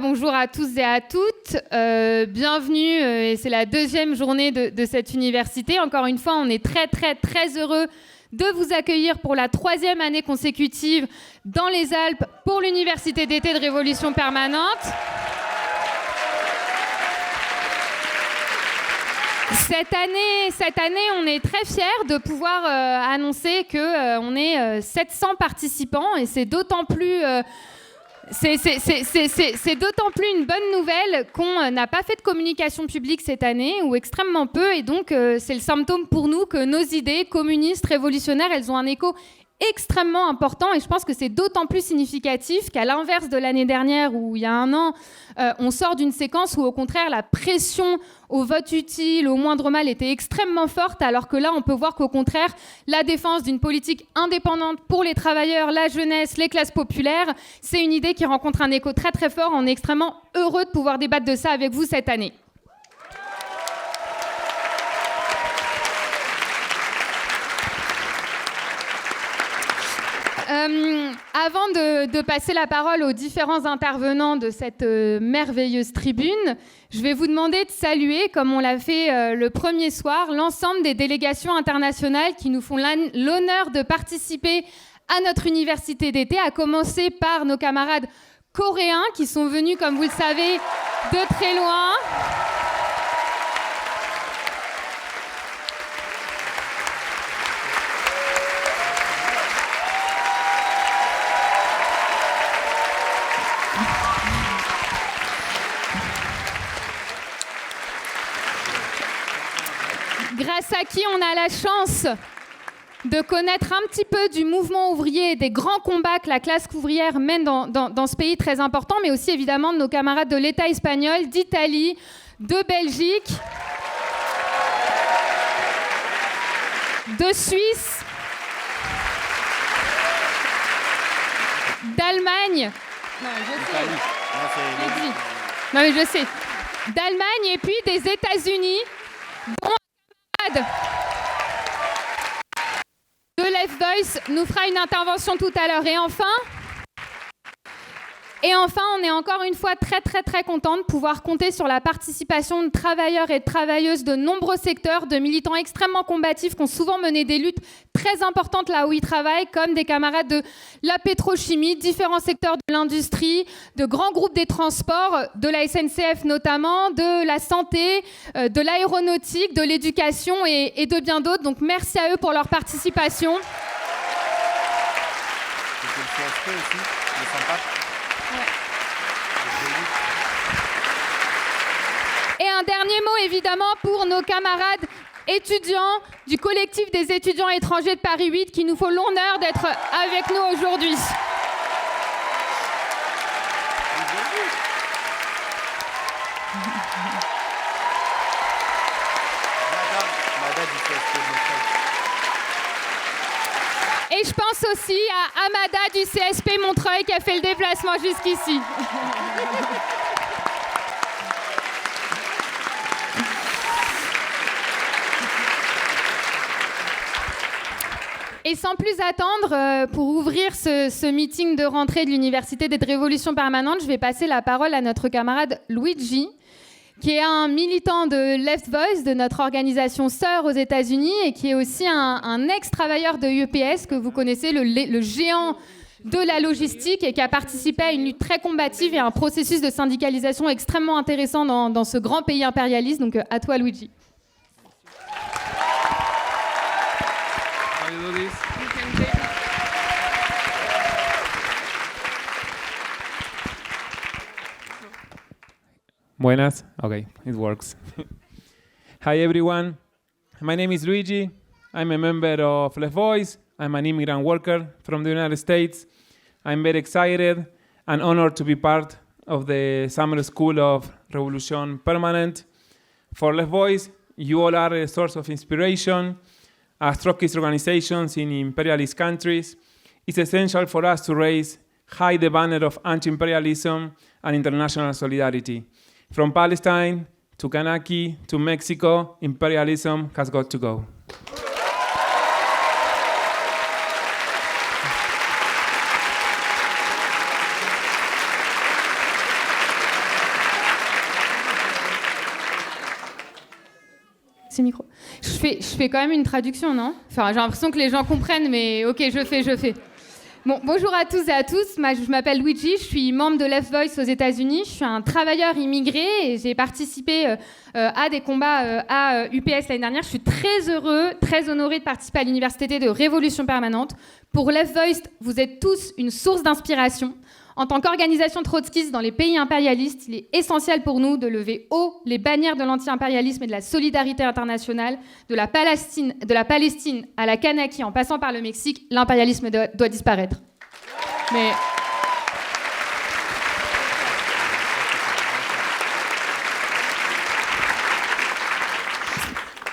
bonjour à tous et à toutes. Bienvenue, et c'est la deuxième journée de cette université. Encore une fois, on est très heureux de vous accueillir pour la 3e année consécutive dans les Alpes pour l'université d'été de Révolution Permanente. Cette année, on est très fiers de pouvoir annoncer qu'on est 700 participants et c'est d'autant plus... C'est d'autant plus une bonne nouvelle qu'on n'a pas fait de communication publique cette année, ou extrêmement peu, et donc c'est le symptôme pour nous que nos idées communistes, révolutionnaires, elles ont un écho extrêmement important, et je pense que c'est d'autant plus significatif qu'à l'inverse de l'année dernière, où il y a un an, on sort d'une séquence où au contraire la pression au vote utile, au moindre mal, était extrêmement forte, alors que là on peut voir qu'au contraire la défense d'une politique indépendante pour les travailleurs, la jeunesse, les classes populaires, c'est une idée qui rencontre un écho très fort. On est extrêmement heureux de pouvoir débattre de ça avec vous cette année. Avant de passer la parole aux différents intervenants de cette merveilleuse tribune, je vais vous demander de saluer, comme on l'a fait le premier soir, l'ensemble des délégations internationales qui nous font l'honneur de participer à notre université d'été, à commencer par nos camarades coréens qui sont venus, comme vous le savez, de très loin. Grâce à qui on a la chance de connaître un petit peu du mouvement ouvrier et des grands combats que la classe ouvrière mène dans ce pays très important, mais aussi évidemment de nos camarades de l'État espagnol, d'Italie, de Belgique, de Suisse, d'Allemagne. Non, mais je sais. D'Allemagne et puis des États-Unis, dont de Left Voice nous fera une intervention tout à l'heure. Et enfin, on est encore une fois très content de pouvoir compter sur la participation de travailleurs et de travailleuses de nombreux secteurs, de militants extrêmement combatifs qui ont souvent mené des luttes très importantes là où ils travaillent, comme des camarades de la pétrochimie, différents secteurs de l'industrie, de grands groupes des transports, de la SNCF notamment, de la santé, de l'aéronautique, de l'éducation et de bien d'autres. Donc merci à eux pour leur participation. C'était le CSP aussi, le sympa. Et un dernier mot évidemment pour nos camarades étudiants du collectif des étudiants étrangers de Paris 8 qui nous font l'honneur d'être avec nous aujourd'hui. Et je pense aussi à Amada du CSP Montreuil qui a fait le déplacement jusqu'ici. Et sans plus attendre, pour ouvrir ce meeting de rentrée de l'Université de Révolution Permanente, je vais passer la parole à notre camarade Luigi, qui est un militant de Left Voice, de notre organisation sœur aux États-Unis, et qui est aussi un ex-travailleur de UPS, que vous connaissez, le géant de la logistique, et qui a participé à une lutte très combative et à un processus de syndicalisation extrêmement intéressant dans ce grand pays impérialiste. Donc à toi, Luigi. Buenas. Okay, it works. Hi, everyone. My name is Luigi. I'm a member of Left Voice. I'm an immigrant worker from the United States. I'm very excited and honored to be part of the Summer School of Revolution Permanent. For Left Voice, you all are a source of inspiration. As Trotskyist organizations in imperialist countries, it's essential for us to raise high the banner of anti-imperialism and international solidarity. From Palestine to Kanaki to Mexico, imperialism has got to go. C'est micro. Je fais quand même une traduction, non? Enfin, j'ai l'impression que les gens comprennent, mais ok, je fais. Bon, bonjour à tous et à tous. Je m'appelle Luigi, je suis membre de Left Voice aux États-Unis. Je suis un travailleur immigré et j'ai participé à des combats à UPS l'année dernière. Je suis très honorée de participer à l'université de Révolution Permanente. Pour Left Voice, vous êtes tous une source d'inspiration. En tant qu'organisation trotskiste dans les pays impérialistes, il est essentiel pour nous de lever haut les bannières de l'anti-impérialisme et de la solidarité internationale, de la Palestine à la Kanaki en passant par le Mexique. L'impérialisme doit disparaître. Mais...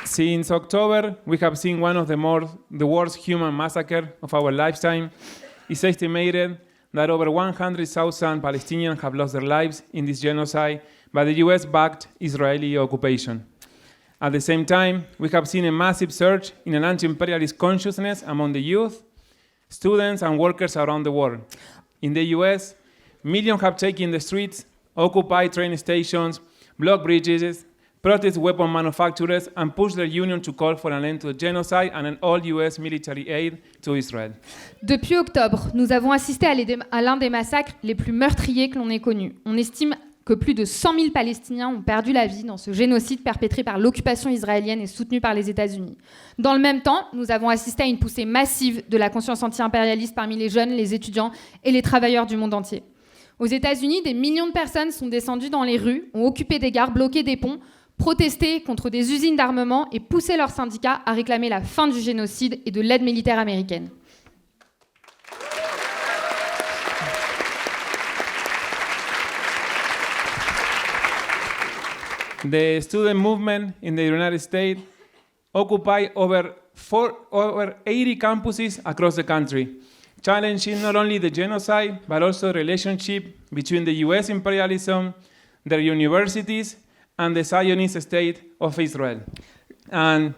Since October, we have seen one of the worst human massacre of our lifetime. It's estimated that over 100,000 Palestinians have lost their lives in this genocide by the US-backed Israeli occupation. At the same time, we have seen a massive surge in an anti-imperialist consciousness among the youth, students, and workers around the world. In the US, millions have taken the streets, occupied train stations, blocked bridges, protest weapon manufacturers, and pushed their union to call for an end to the genocide and an all-US military aid to Israel. Depuis octobre, nous avons assisté à l'un des massacres les plus meurtriers que l'on ait connus. On estime que plus de 100 000 Palestiniens ont perdu la vie dans ce génocide perpétré par l'occupation israélienne et soutenu par les États-Unis. Dans le même temps, nous avons assisté à une poussée massive de la conscience anti-impérialiste parmi les jeunes, les étudiants et les travailleurs du monde entier. Aux États-Unis, des millions de personnes sont descendues dans les rues, ont occupé des gares, bloqué des ponts, protester contre des usines d'armement et pousser leurs syndicats à réclamer la fin du génocide et de l'aide militaire américaine. The student movement in the United States occupies over 80 campuses across the country, challenging not only the genocide, but also the relationship between the US imperialism, their universities, and the Zionist state of Israel. And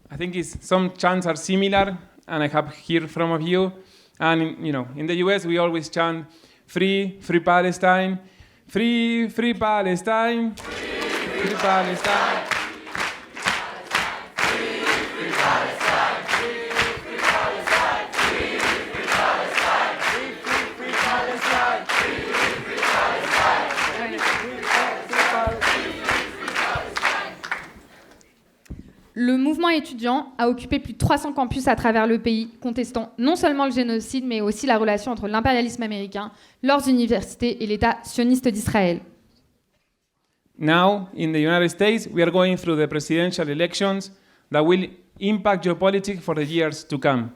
I think some chants are similar, and I have heard from you. And in the US, we always chant, free, free Palestine, free, free Palestine, free Palestine. Le mouvement étudiant a occupé plus de 300 campus à travers le pays, contestant non seulement le génocide, mais aussi la relation entre l'impérialisme américain, leurs universités et l'État sioniste d'Israël. Now, in the United States, we are going through the presidential elections that will impact geopolitics for the years to come.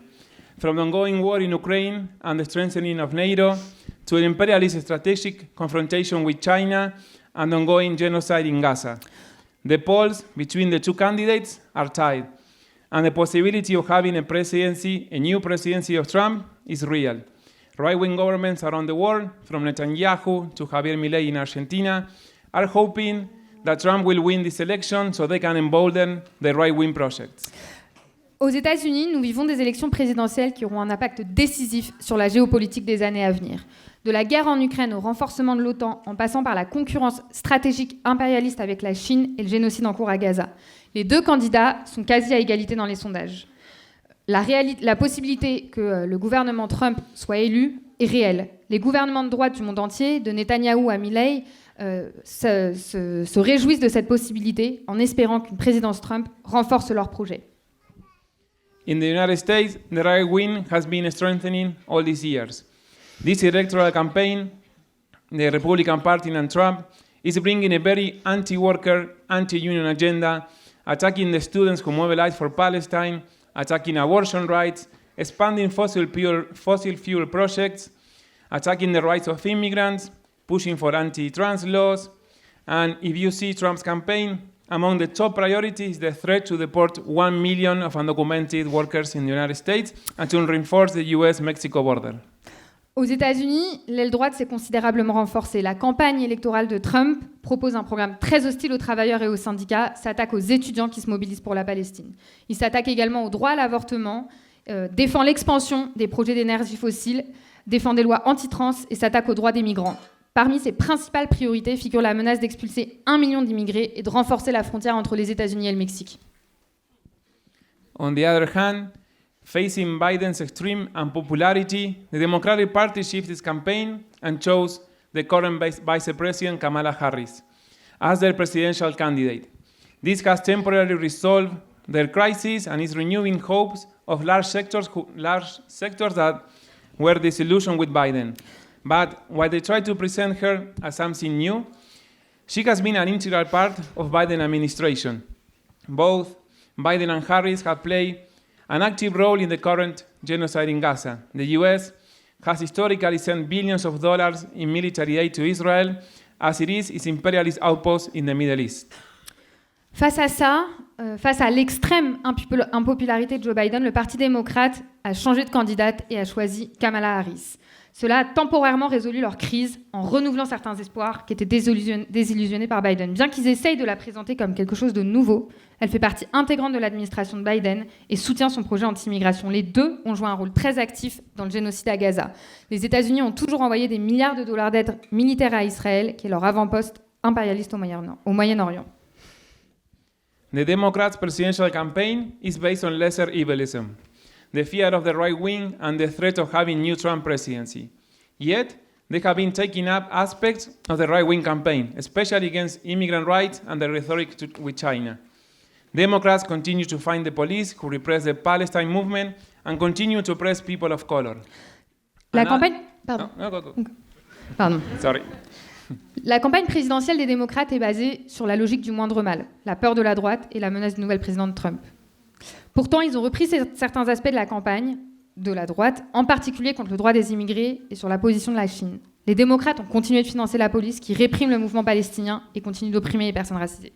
From the ongoing war in Ukraine and the strengthening of NATO, to an imperialist strategic confrontation with China and ongoing genocide in Gaza. The polls between the two candidates are tied, and the possibility of having a new presidency of Trump is real. Right-wing governments around the world, from Netanyahu to Javier Milei in Argentina, are hoping that Trump will win this election so they can embolden the right-wing projects. Aux États-Unis, nous vivons des élections présidentielles qui auront un impact décisif sur la géopolitique des années à venir. De la guerre en Ukraine au renforcement de l'OTAN, en passant par la concurrence stratégique impérialiste avec la Chine et le génocide en cours à Gaza. Les deux candidats sont quasi à égalité dans les sondages. La possibilité que le gouvernement Trump soit élu est réelle. Les gouvernements de droite du monde entier, de Netanyahou à Milei, se réjouissent de cette possibilité en espérant qu'une présidence Trump renforce leur projet. In the United States, the right wing has been strengthening all these years. This electoral campaign, the Republican Party and Trump, is bringing a very anti-worker, anti-union agenda, attacking the students who mobilize for Palestine, attacking abortion rights, expanding fossil fuel projects, attacking the rights of immigrants, pushing for anti-trans laws. And if you see Trump's campaign, among the top priorities is the threat to deport 1 million of undocumented workers in the United States and to reinforce the US-Mexico border. Aux États-Unis, l'aile droite s'est considérablement renforcée. La campagne électorale de Trump propose un programme très hostile aux travailleurs et aux syndicats, s'attaque aux étudiants qui se mobilisent pour la Palestine. Il s'attaque également au droit à l'avortement, défend l'expansion des projets d'énergie fossile, défend des lois anti-trans et s'attaque aux droits des migrants. Parmi ses principales priorités figure la menace d'expulser 1 million d'immigrés et de renforcer la frontière entre les États-Unis et le Mexique. On the other hand, facing Biden's extreme unpopularity, the Democratic Party shifted its campaign and chose the current Vice President Kamala Harris as their presidential candidate. This has temporarily resolved their crisis and is renewing hopes of large sectors that were disillusioned with Biden. But while they try to present her as something new, she has been an integral part of Biden administration. Both Biden and Harris have played an active role in the current genocide in Gaza. The US has historically sent billions of dollars in military aid to Israel, as it is its imperialist outpost in the Middle East. Face à ça, face à l'extrême impopularité de Joe Biden, le Parti démocrate a changé de candidate et a choisi Kamala Harris. Cela a temporairement résolu leur crise en renouvelant certains espoirs qui étaient désillusionnés par Biden. Bien qu'ils essayent de la présenter comme quelque chose de nouveau, elle fait partie intégrante de l'administration de Biden et soutient son projet anti-immigration. Les deux ont joué un rôle très actif dans le génocide à Gaza. Les États-Unis ont toujours envoyé des milliards de dollars d'aide militaire à Israël, qui est leur avant-poste impérialiste au Moyen-Orient. The Democrats' presidential campaign is based on lesser evilism, the fear of the right wing and the threat of having new Trump presidency. Yet, they have been taking up aspects of the right-wing campaign, especially against immigrant rights and the rhetoric with China. Democrats continue to find the police who repress the Palestine movement and continue to oppress people of color. La campagne... Pardon. No, go. Pardon. Sorry. La campagne présidentielle des démocrates est basée sur la logique du moindre mal, la peur de la droite et la menace du nouvel président Trump. Pourtant, ils ont repris certains aspects de la campagne de la droite, en particulier contre le droit des immigrés et sur la position de la Chine. Les démocrates ont continué de financer la police qui réprime le mouvement palestinien et continue d'opprimer les personnes racisées.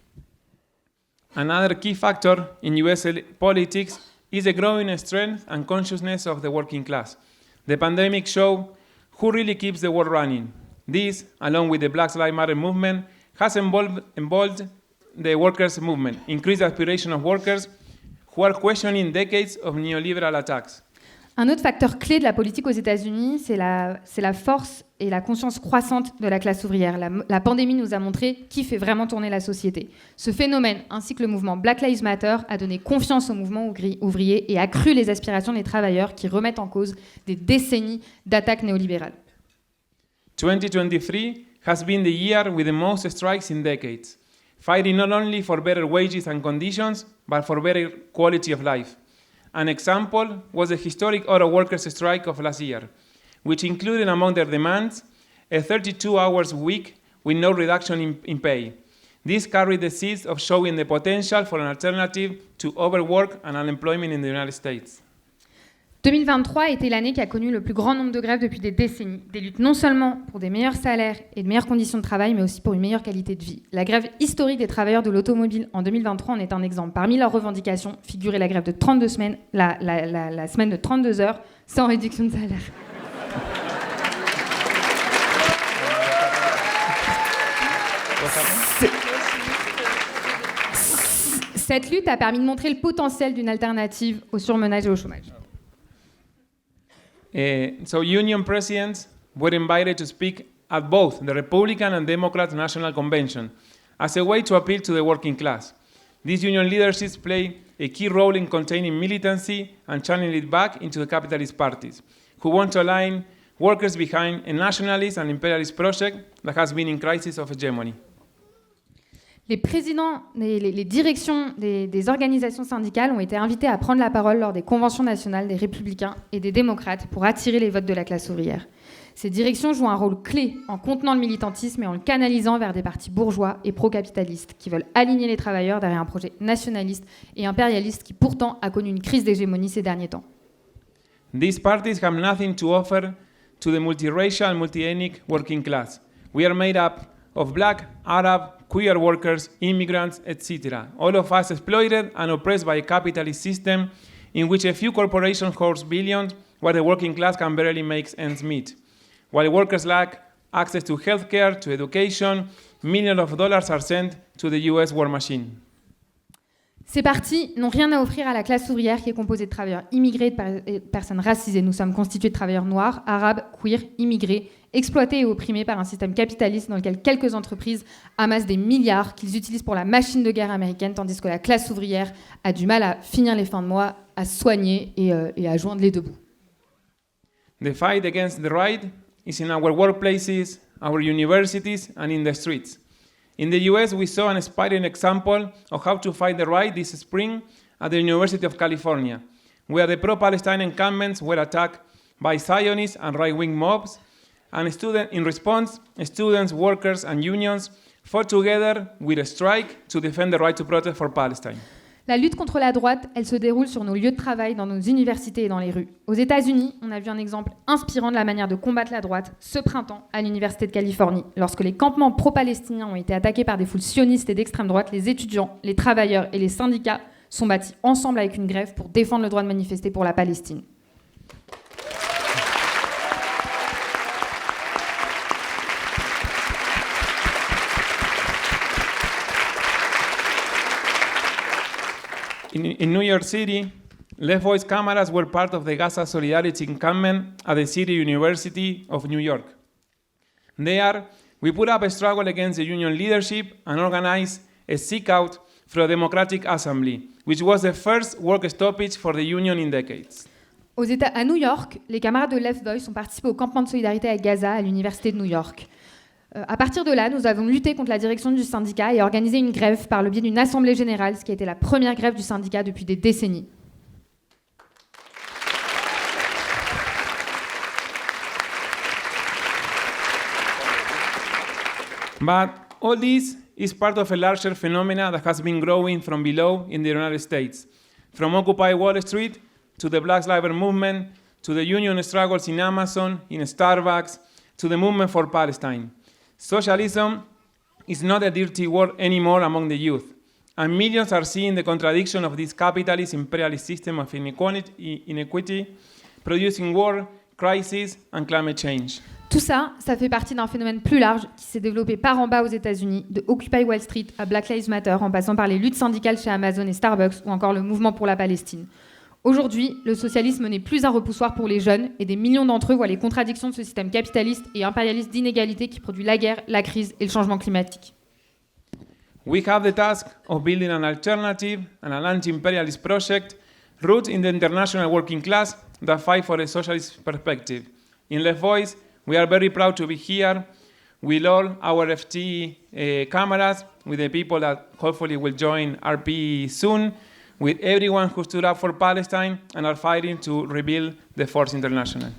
Another key factor in US politics is the growing strength and consciousness of the working class. The pandemic showed who really keeps the world running. This, along with the Black Lives Matter movement, has involved the workers' movement, increased the aspiration of workers who are questioning decades of neoliberal attacks. Un autre facteur clé de la politique aux États-Unis, c'est la force et la conscience croissante de la classe ouvrière. La pandémie nous a montré qui fait vraiment tourner la société. Ce phénomène, ainsi que le mouvement Black Lives Matter, a donné confiance au mouvement ouvrier et accru les aspirations des travailleurs qui remettent en cause des décennies d'attaques néolibérales. 2023 has been the year with the most strikes in decades, fighting not only for better wages and conditions, but for better quality of life. An example was the historic auto workers' strike of last year, which included among their demands a 32 hours week with no reduction in pay. This carried the seeds of showing the potential for an alternative to overwork and unemployment in the United States. 2023 était l'année qui a connu le plus grand nombre de grèves depuis des décennies. Des luttes non seulement pour des meilleurs salaires et de meilleures conditions de travail, mais aussi pour une meilleure qualité de vie. La grève historique des travailleurs de l'automobile en 2023 en est un exemple. Parmi leurs revendications figurait la grève de 32 semaines, la semaine de 32 heures sans réduction de salaire. Cette lutte a permis de montrer le potentiel d'une alternative au surmenage et au chômage. So union presidents were invited to speak at both the Republican and Democrat National Convention as a way to appeal to the working class. These union leaderships play a key role in containing militancy and channeling it back into the capitalist parties, who want to align workers behind a nationalist and imperialist project that has been in crisis of hegemony. Les présidents, les directions des organisations syndicales ont été invités à prendre la parole lors des conventions nationales des républicains et des démocrates pour attirer les votes de la classe ouvrière. Ces directions jouent un rôle clé en contenant le militantisme et en le canalisant vers des partis bourgeois et pro-capitalistes qui veulent aligner les travailleurs derrière un projet nationaliste et impérialiste qui pourtant a connu une crise d'hégémonie ces derniers temps. These parties have nothing to offer to the multiracial, multi-ethnic working class. We are made up of black, Arab, queer workers, immigrants, etc. All of us exploited and oppressed by a capitalist system in which a few corporations hoard billions while the working class can barely make ends meet. While workers lack access to healthcare, to education, millions of dollars are sent to the US war machine. Ces partis n'ont rien à offrir à la classe ouvrière qui est composée de travailleurs immigrés et de personnes racisées. Nous sommes constitués de travailleurs noirs, arabes, queer, immigrés, exploités et opprimés par un système capitaliste dans lequel quelques entreprises amassent des milliards qu'ils utilisent pour la machine de guerre américaine, tandis que la classe ouvrière a du mal à finir les fins de mois, à se soigner et à joindre les deux bouts. The fight against the right is in our workplaces, our universities, and in the streets. In the US, we saw an inspiring example of how to fight the right this spring at the University of California, where the pro-Palestine encampments were attacked by Zionists and right-wing mobs, and in response, students, workers, and unions fought together with a strike to defend the right to protest for Palestine. La lutte contre la droite, elle se déroule sur nos lieux de travail, dans nos universités et dans les rues. Aux États-Unis, on a vu un exemple inspirant de la manière de combattre la droite ce printemps à l'Université de Californie. Lorsque les campements pro-palestiniens ont été attaqués par des foules sionistes et d'extrême droite, les étudiants, les travailleurs et les syndicats sont bâtis ensemble avec une grève pour défendre le droit de manifester pour la Palestine. In New York City, Left Voice cameras were part of the Gaza Solidarity encampment at the City University of New York. There, we put up a struggle against the union leadership and organized a seek-out for a democratic assembly, which was the first work stoppage for the union in decades. À New York, les camarades de Left Voice ont participé au campement de solidarité à Gaza à l'Université de New York. À partir de là, nous avons lutté contre la direction du syndicat et organisé une grève par le biais d'une assemblée générale, ce qui a été la première grève du syndicat depuis des décennies. But all this is part of a larger phenomena that has been growing from below in the United States, from Occupy Wall Street to the Black Lives Matter movement, to the union struggles in Amazon, in Starbucks, to the movement for Palestine. Socialism is not a dirty word anymore among the youth, and millions are seeing the contradiction of this capitalist imperialist system of inequity, producing war, crisis, and climate change. Tout ça, ça fait partie d'un phénomène plus large qui s'est développé par en bas aux États-Unis, de Occupy Wall Street à Black Lives Matter, en passant par les luttes syndicales chez Amazon et Starbucks, ou encore le mouvement pour la Palestine. Aujourd'hui, le socialisme n'est plus un repoussoir pour les jeunes et des millions d'entre eux voient les contradictions de ce système capitaliste et impérialiste d'inégalité qui produit la guerre, la crise et le changement climatique. We have the task of building an alternative and an anti-imperialist project rooted in the international working class that fight for a socialist perspective. In Left Voice, we are very proud to be here with all our FT cameras, with the people that hopefully will join RP soon, with everyone who stood up for Palestine and are fighting to rebuild the Force International.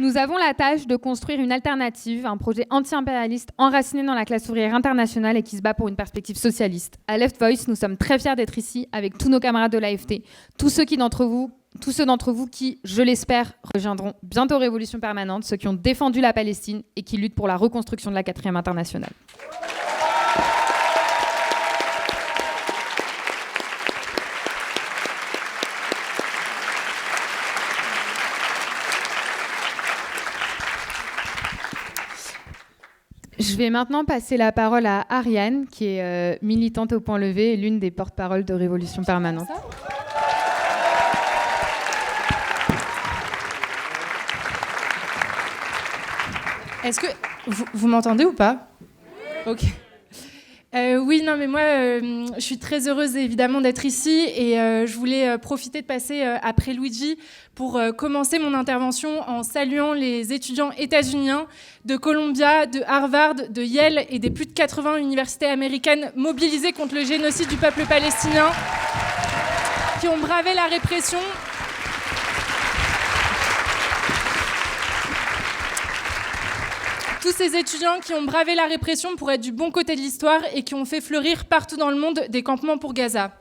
Nous avons la tâche de construire une alternative, un projet anti-impérialiste enraciné dans la classe ouvrière internationale et qui se bat pour une perspective socialiste. À Left Voice, nous sommes très fiers d'être ici avec tous nos camarades de l'AFT, tous ceux d'entre vous qui, je l'espère, rejoindront bientôt Révolution Permanente, ceux qui ont défendu la Palestine et qui luttent pour la reconstruction de la 4e internationale. Je vais maintenant passer la parole à Ariane, qui est militante au Point Levé et l'une des porte-paroles de Révolution Permanente. Est-ce que vous m'entendez ou pas ? Ok. Oui, non, mais moi, je suis très heureuse évidemment d'être ici et je voulais profiter de passer après Luigi pour commencer mon intervention en saluant les étudiants états-uniens de Columbia, de Harvard, de Yale et des plus de 80 universités américaines mobilisées contre le génocide du peuple palestinien, qui ont bravé la répression. Tous ces étudiants qui ont bravé la répression pour être du bon côté de l'histoire et qui ont fait fleurir partout dans le monde des campements pour Gaza.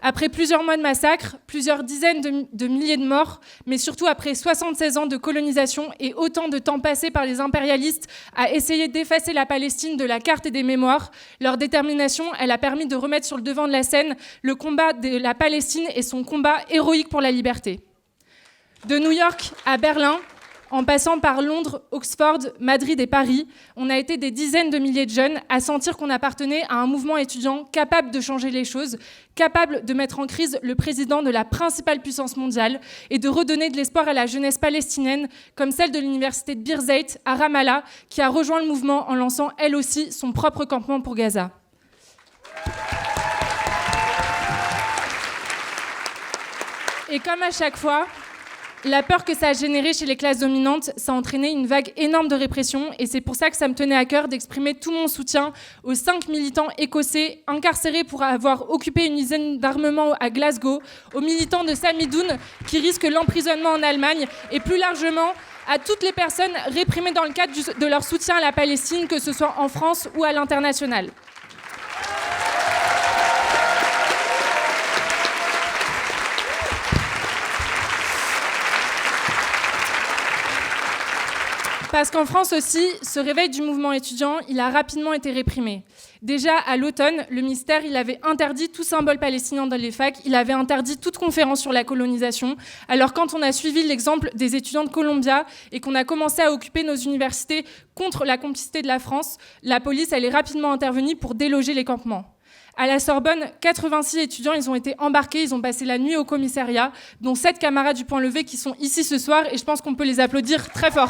Après plusieurs mois de massacres, plusieurs dizaines de milliers de morts, mais surtout après 76 ans de colonisation et autant de temps passé par les impérialistes à essayer d'effacer la Palestine de la carte et des mémoires, leur détermination, elle a permis de remettre sur le devant de la scène le combat de la Palestine et son combat héroïque pour la liberté. De New York à Berlin, en passant par Londres, Oxford, Madrid et Paris, on a été des dizaines de milliers de jeunes à sentir qu'on appartenait à un mouvement étudiant capable de changer les choses, capable de mettre en crise le président de la principale puissance mondiale et de redonner de l'espoir à la jeunesse palestinienne, comme celle de l'université de Birzeit à Ramallah, qui a rejoint le mouvement en lançant elle aussi son propre campement pour Gaza. Et comme à chaque fois, la peur que ça a généré chez les classes dominantes, ça a entraîné une vague énorme de répression et c'est pour ça que ça me tenait à cœur d'exprimer tout mon soutien aux 5 militants écossais incarcérés pour avoir occupé une usine d'armement à Glasgow, aux militants de Samidoun qui risquent l'emprisonnement en Allemagne et plus largement à toutes les personnes réprimées dans le cadre de leur soutien à la Palestine, que ce soit en France ou à l'international. Parce qu'en France aussi, ce réveil du mouvement étudiant, il a rapidement été réprimé. Déjà, à l'automne, le ministère il avait interdit tout symbole palestinien dans les facs, il avait interdit toute conférence sur la colonisation. Alors quand on a suivi l'exemple des étudiants de Columbia et qu'on a commencé à occuper nos universités contre la complicité de la France, la police elle est rapidement intervenue pour déloger les campements. À la Sorbonne, 86 étudiants ils ont été embarqués, ils ont passé la nuit au commissariat, dont 7 camarades du Point Levé qui sont ici ce soir et je pense qu'on peut les applaudir très fort.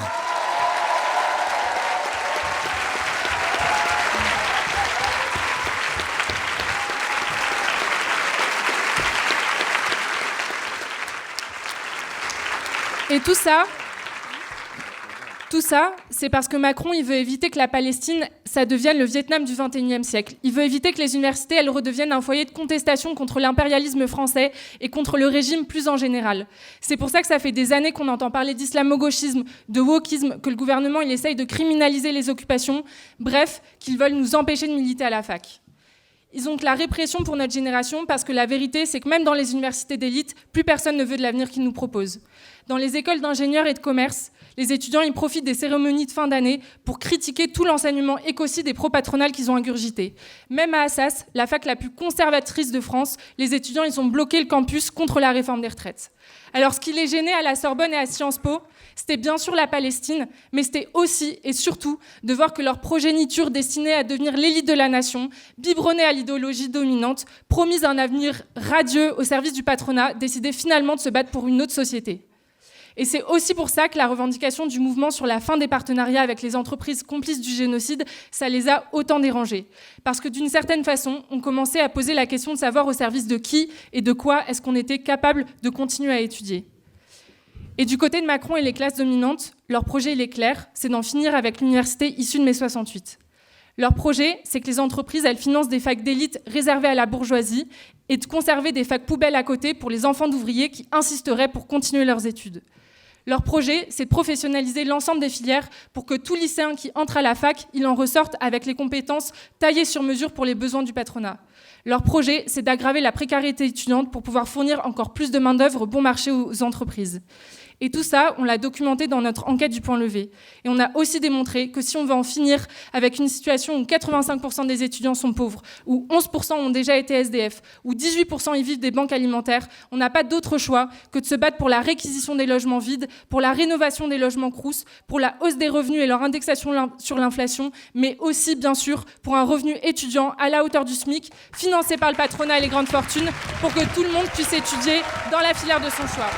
Et tout ça, c'est parce que Macron, il veut éviter que la Palestine, ça devienne le Vietnam du XXIe siècle. Il veut éviter que les universités, elles redeviennent un foyer de contestation contre l'impérialisme français et contre le régime plus en général. C'est pour ça que ça fait des années qu'on entend parler d'islamo-gauchisme, de wokisme, que le gouvernement, il essaye de criminaliser les occupations, bref, qu'ils veulent nous empêcher de militer à la fac. Ils ont que la répression pour notre génération parce que la vérité, c'est que même dans les universités d'élite, plus personne ne veut de l'avenir qu'ils nous proposent. Dans les écoles d'ingénieurs et de commerce, les étudiants ils profitent des cérémonies de fin d'année pour critiquer tout l'enseignement écocide et pro-patronal qu'ils ont ingurgité. Même à Assas, la fac la plus conservatrice de France, les étudiants ils ont bloqué le campus contre la réforme des retraites. Alors ce qui les gênait à la Sorbonne et à Sciences Po, c'était bien sûr la Palestine, mais c'était aussi et surtout de voir que leur progéniture destinée à devenir l'élite de la nation, biberonnée à l'idéologie dominante, promise un avenir radieux au service du patronat, décidait finalement de se battre pour une autre société. Et c'est aussi pour ça que la revendication du mouvement sur la fin des partenariats avec les entreprises complices du génocide, ça les a autant dérangés. Parce que d'une certaine façon, on commençait à poser la question de savoir au service de qui et de quoi est-ce qu'on était capable de continuer à étudier. Et du côté de Macron et les classes dominantes, leur projet il est clair, c'est d'en finir avec l'université issue de mai 68. Leur projet, c'est que les entreprises, elles financent des facs d'élite réservées à la bourgeoisie et de conserver des facs poubelles à côté pour les enfants d'ouvriers qui insisteraient pour continuer leurs études. Leur projet, c'est de professionnaliser l'ensemble des filières pour que tout lycéen qui entre à la fac, il en ressorte avec les compétences taillées sur mesure pour les besoins du patronat. Leur projet, c'est d'aggraver la précarité étudiante pour pouvoir fournir encore plus de main-d'œuvre bon marché aux entreprises. Et tout ça, on l'a documenté dans notre enquête du Point Levé. Et on a aussi démontré que si on veut en finir avec une situation où 85% des étudiants sont pauvres, où 11% ont déjà été SDF, où 18% y vivent des banques alimentaires, on n'a pas d'autre choix que de se battre pour la réquisition des logements vides, pour la rénovation des logements Crous, pour la hausse des revenus et leur indexation sur l'inflation, mais aussi, bien sûr, pour un revenu étudiant à la hauteur du SMIC, financé par le patronat et les grandes fortunes, pour que tout le monde puisse étudier dans la filière de son choix.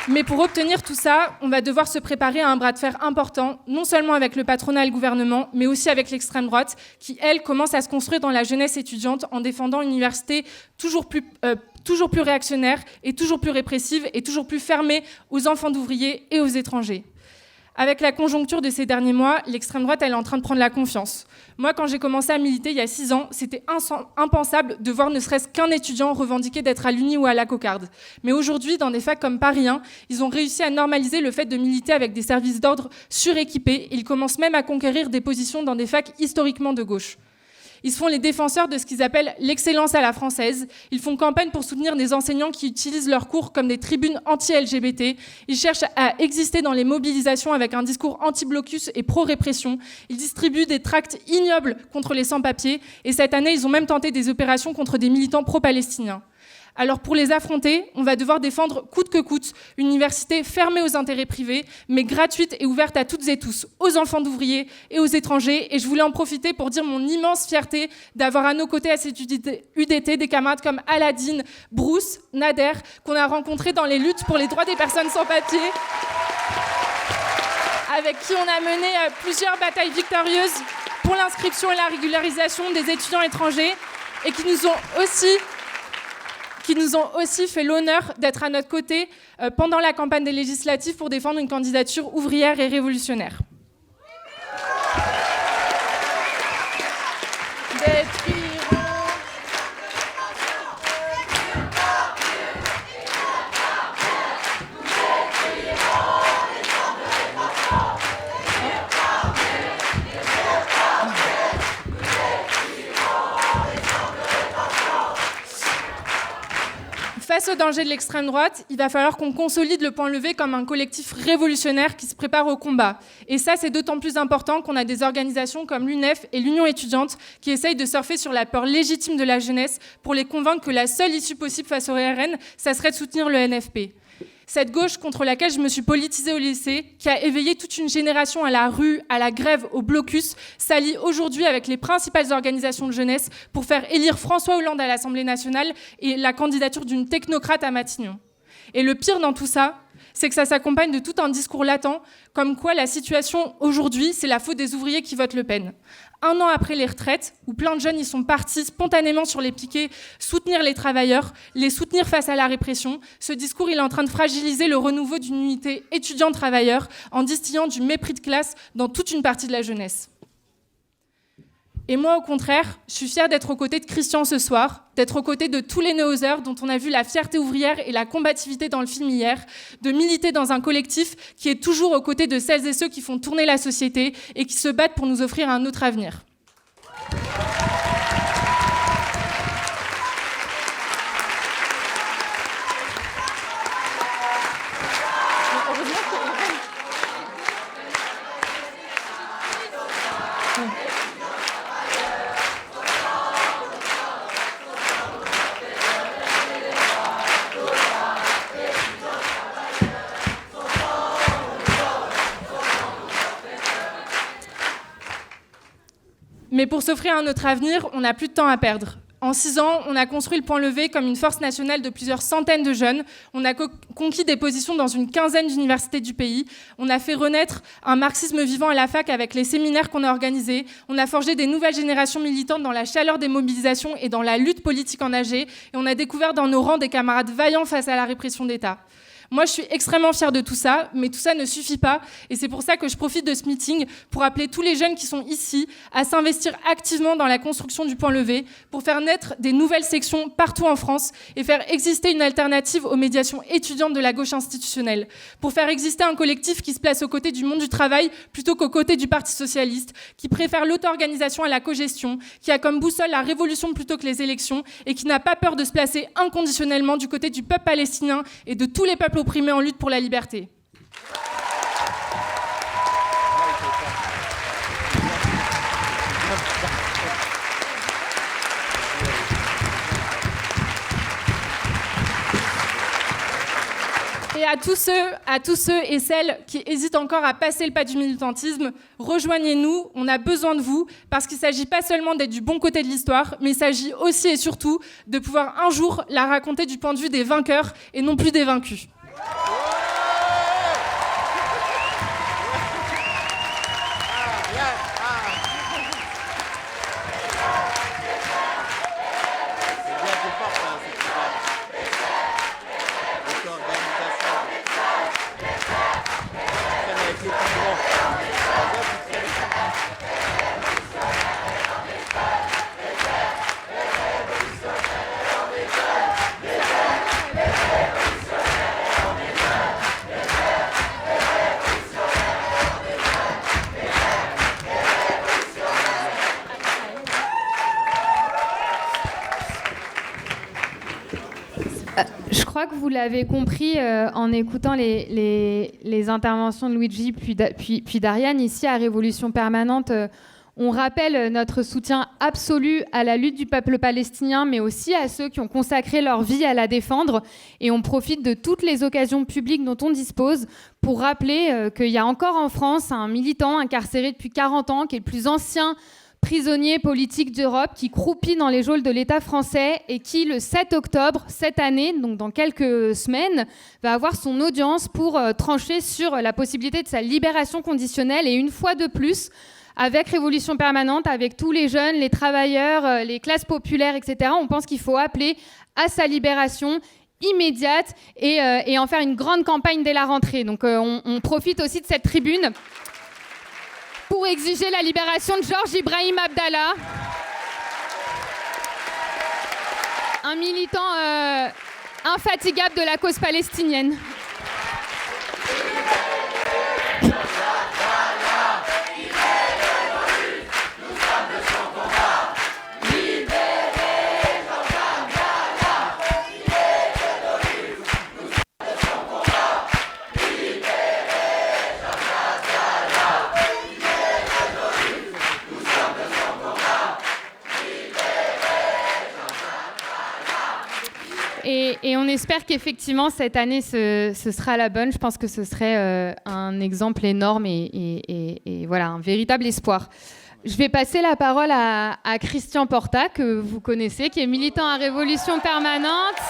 Mais pour obtenir tout ça, on va devoir se préparer à un bras de fer important, non seulement avec le patronat et le gouvernement, mais aussi avec l'extrême droite, qui, elle, commence à se construire dans la jeunesse étudiante en défendant une université toujours plus réactionnaire et toujours plus répressive et toujours plus fermée aux enfants d'ouvriers et aux étrangers. Avec la conjoncture de ces derniers mois, l'extrême droite elle est en train de prendre la confiance. Moi, quand j'ai commencé à militer il y a 6 ans, c'était impensable de voir ne serait-ce qu'un étudiant revendiquer d'être à l'Uni ou à la cocarde. Mais aujourd'hui, dans des facs comme Paris 1, ils ont réussi à normaliser le fait de militer avec des services d'ordre suréquipés. Ils commencent même à conquérir des positions dans des facs historiquement de gauche. Ils se font les défenseurs de ce qu'ils appellent l'excellence à la française. Ils font campagne pour soutenir des enseignants qui utilisent leurs cours comme des tribunes anti-LGBT. Ils cherchent à exister dans les mobilisations avec un discours anti-blocus et pro-répression. Ils distribuent des tracts ignobles contre les sans-papiers. Et cette année, ils ont même tenté des opérations contre des militants pro-palestiniens. Alors pour les affronter, on va devoir défendre coûte que coûte une université fermée aux intérêts privés, mais gratuite et ouverte à toutes et tous, aux enfants d'ouvriers et aux étrangers. Et je voulais en profiter pour dire mon immense fierté d'avoir à nos côtés à cette UDT des camarades comme Aladine, Bruce, Nader, qu'on a rencontrés dans les luttes pour les droits des personnes sans papier, avec qui on a mené plusieurs batailles victorieuses pour l'inscription et la régularisation des étudiants étrangers et qui nous ont aussi fait l'honneur d'être à notre côté pendant la campagne des législatives pour défendre une candidature ouvrière et révolutionnaire. Face au danger de l'extrême droite, il va falloir qu'on consolide le Point Levé comme un collectif révolutionnaire qui se prépare au combat. Et ça, c'est d'autant plus important qu'on a des organisations comme l'UNEF et l'Union étudiante qui essayent de surfer sur la peur légitime de la jeunesse pour les convaincre que la seule issue possible face au RN, ça serait de soutenir le NFP. Cette gauche contre laquelle je me suis politisée au lycée, qui a éveillé toute une génération à la rue, à la grève, au blocus, s'allie aujourd'hui avec les principales organisations de jeunesse pour faire élire François Hollande à l'Assemblée nationale et la candidature d'une technocrate à Matignon. Et le pire dans tout ça, c'est que ça s'accompagne de tout un discours latent, comme quoi la situation aujourd'hui, c'est la faute des ouvriers qui votent Le Pen. 1 an après les retraites, où plein de jeunes y sont partis spontanément sur les piquets, soutenir les travailleurs, les soutenir face à la répression, ce discours il est en train de fragiliser le renouveau d'une unité étudiant-travailleur en distillant du mépris de classe dans toute une partie de la jeunesse. Et moi, au contraire, je suis fière d'être aux côtés de Christian ce soir, d'être aux côtés de tous les néo-oseurs dont on a vu la fierté ouvrière et la combativité dans le film hier, de militer dans un collectif qui est toujours aux côtés de celles et ceux qui font tourner la société et qui se battent pour nous offrir un autre avenir. Mais pour s'offrir un autre avenir, on n'a plus de temps à perdre. En 6 ans, on a construit le Point Levé comme une force nationale de plusieurs centaines de jeunes. On a conquis des positions dans une quinzaine d'universités du pays. On a fait renaître un marxisme vivant à la fac avec les séminaires qu'on a organisés. On a forgé des nouvelles générations militantes dans la chaleur des mobilisations et dans la lutte politique engagée. Et on a découvert dans nos rangs des camarades vaillants face à la répression d'État. Moi, je suis extrêmement fière de tout ça, mais tout ça ne suffit pas. Et c'est pour ça que je profite de ce meeting pour appeler tous les jeunes qui sont ici à s'investir activement dans la construction du Point Levé, pour faire naître des nouvelles sections partout en France et faire exister une alternative aux médiations étudiantes de la gauche institutionnelle, pour faire exister un collectif qui se place aux côtés du monde du travail plutôt qu'aux côtés du Parti socialiste, qui préfère l'auto-organisation à la cogestion, qui a comme boussole la révolution plutôt que les élections et qui n'a pas peur de se placer inconditionnellement du côté du peuple palestinien et de tous les peuples opprimés en lutte pour la liberté. Et à tous ceux et celles qui hésitent encore à passer le pas du militantisme, rejoignez-nous, on a besoin de vous, parce qu'il ne s'agit pas seulement d'être du bon côté de l'histoire, mais il s'agit aussi et surtout de pouvoir un jour la raconter du point de vue des vainqueurs et non plus des vaincus. Avec les Je crois que vous l'avez compris en écoutant les interventions de Luigi puis d'Ariane. Ici, à Révolution Permanente, on rappelle notre soutien absolu à la lutte du peuple palestinien, mais aussi à ceux qui ont consacré leur vie à la défendre. Et on profite de toutes les occasions publiques dont on dispose pour rappeler qu'il y a encore en France un militant incarcéré depuis 40 ans, qui est le plus ancien prisonnier politique d'Europe, qui croupit dans les geôles de l'État français et qui, le 7 octobre, cette année, donc dans quelques semaines, va avoir son audience pour trancher sur la possibilité de sa libération conditionnelle. Et une fois de plus, avec Révolution Permanente, avec tous les jeunes, les travailleurs, les classes populaires, etc., on pense qu'il faut appeler à sa libération immédiate et en faire une grande campagne dès la rentrée. Donc on profite aussi de cette tribune pour exiger la libération de Georges Ibrahim Abdallah, un militant infatigable de la cause palestinienne. Et on espère qu'effectivement, cette année, ce sera la bonne. Je pense que ce serait un exemple énorme et voilà, un véritable espoir. Je vais passer la parole à Christian Porta, que vous connaissez, qui est militant à Révolution Permanente,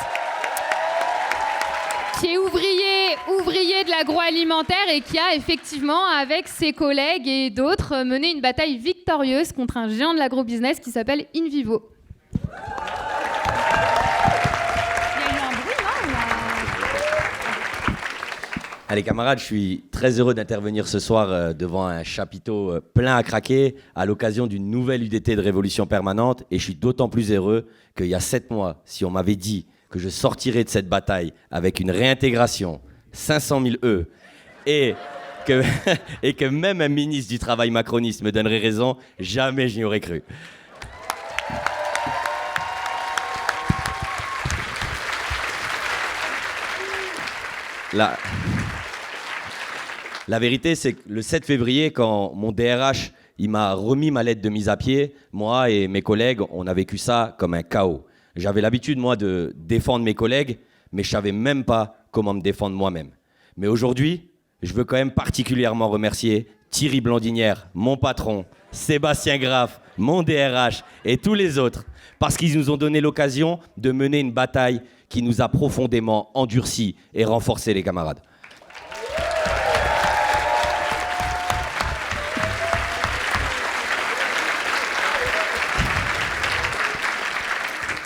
qui est ouvrier de l'agroalimentaire et qui a effectivement, avec ses collègues et d'autres, mené une bataille victorieuse contre un géant de l'agrobusiness qui s'appelle InVivo. Allez camarades, je suis très heureux d'intervenir ce soir devant un chapiteau plein à craquer à l'occasion d'une nouvelle UDT de Révolution Permanente, et je suis d'autant plus heureux qu'il y a 7 mois, si on m'avait dit que je sortirais de cette bataille avec une réintégration, 500 000 E, et que même un ministre du Travail macroniste me donnerait raison, jamais je n'y aurais cru. La vérité, c'est que le 7 février, quand mon DRH il m'a remis ma lettre de mise à pied, moi et mes collègues, on a vécu ça comme un chaos. J'avais l'habitude, moi, de défendre mes collègues, mais je ne savais même pas comment me défendre moi-même. Mais aujourd'hui, je veux quand même particulièrement remercier Thierry Blandinière, mon patron, Sébastien Graff, mon DRH et tous les autres, parce qu'ils nous ont donné l'occasion de mener une bataille qui nous a profondément endurcis et renforcés, les camarades.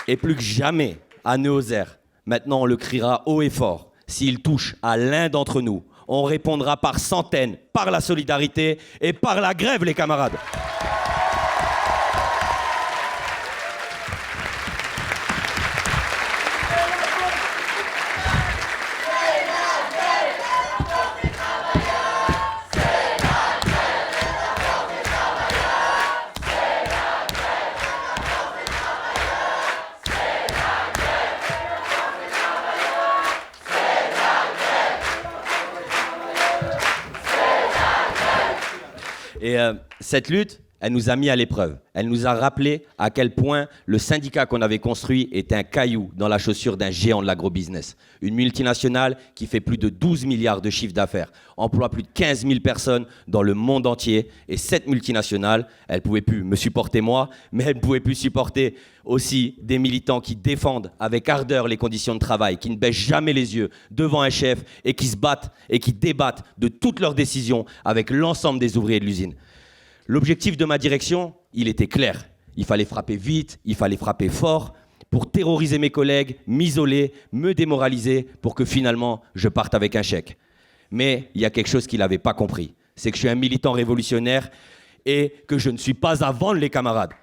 Et plus que jamais, à Neuhauser, maintenant on le criera haut et fort, s'il touche à l'un d'entre nous, on répondra par centaines, par la solidarité et par la grève, les camarades. Et cette lutte, elle nous a mis à l'épreuve. Elle nous a rappelé à quel point le syndicat qu'on avait construit était un caillou dans la chaussure d'un géant de l'agrobusiness. Une multinationale qui fait plus de 12 milliards de chiffre d'affaires, emploie plus de 15 000 personnes dans le monde entier. Et cette multinationale, elle ne pouvait plus me supporter moi, mais elle ne pouvait plus supporter aussi des militants qui défendent avec ardeur les conditions de travail, qui ne baissent jamais les yeux devant un chef et qui se battent et qui débattent de toutes leurs décisions avec l'ensemble des ouvriers de l'usine. L'objectif de ma direction, il était clair. Il fallait frapper vite, il fallait frapper fort pour terroriser mes collègues, m'isoler, me démoraliser pour que finalement je parte avec un chèque. Mais il y a quelque chose qu'il n'avait pas compris. C'est que je suis un militant révolutionnaire et que je ne suis pas à vendre, les camarades.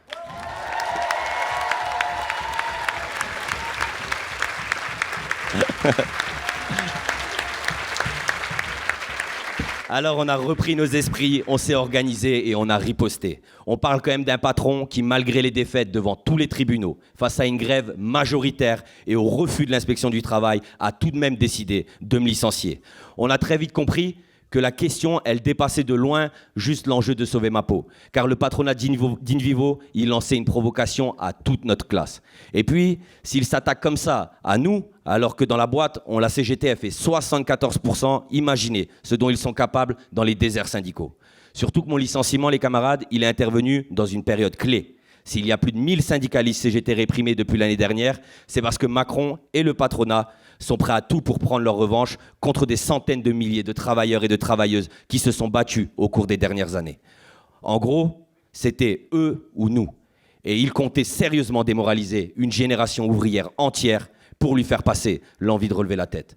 Alors on a repris nos esprits, on s'est organisé et on a riposté. On parle quand même d'un patron qui, malgré les défaites devant tous les tribunaux, face à une grève majoritaire et au refus de l'inspection du travail, a tout de même décidé de me licencier. On a très vite compris que la question, elle dépassait de loin juste l'enjeu de sauver ma peau. Car le patronat d'Invivo, il lançait une provocation à toute notre classe. Et puis, s'il s'attaque comme ça à nous, alors que dans la boîte, la CGT fait 74%, imaginez ce dont ils sont capables dans les déserts syndicaux. Surtout que mon licenciement, les camarades, il est intervenu dans une période clé. S'il y a plus de 1000 syndicalistes CGT réprimés depuis l'année dernière, c'est parce que Macron et le patronat sont prêts à tout pour prendre leur revanche contre des centaines de milliers de travailleurs et de travailleuses qui se sont battus au cours des dernières années. En gros, c'était eux ou nous. Et ils comptaient sérieusement démoraliser une génération ouvrière entière pour lui faire passer l'envie de relever la tête.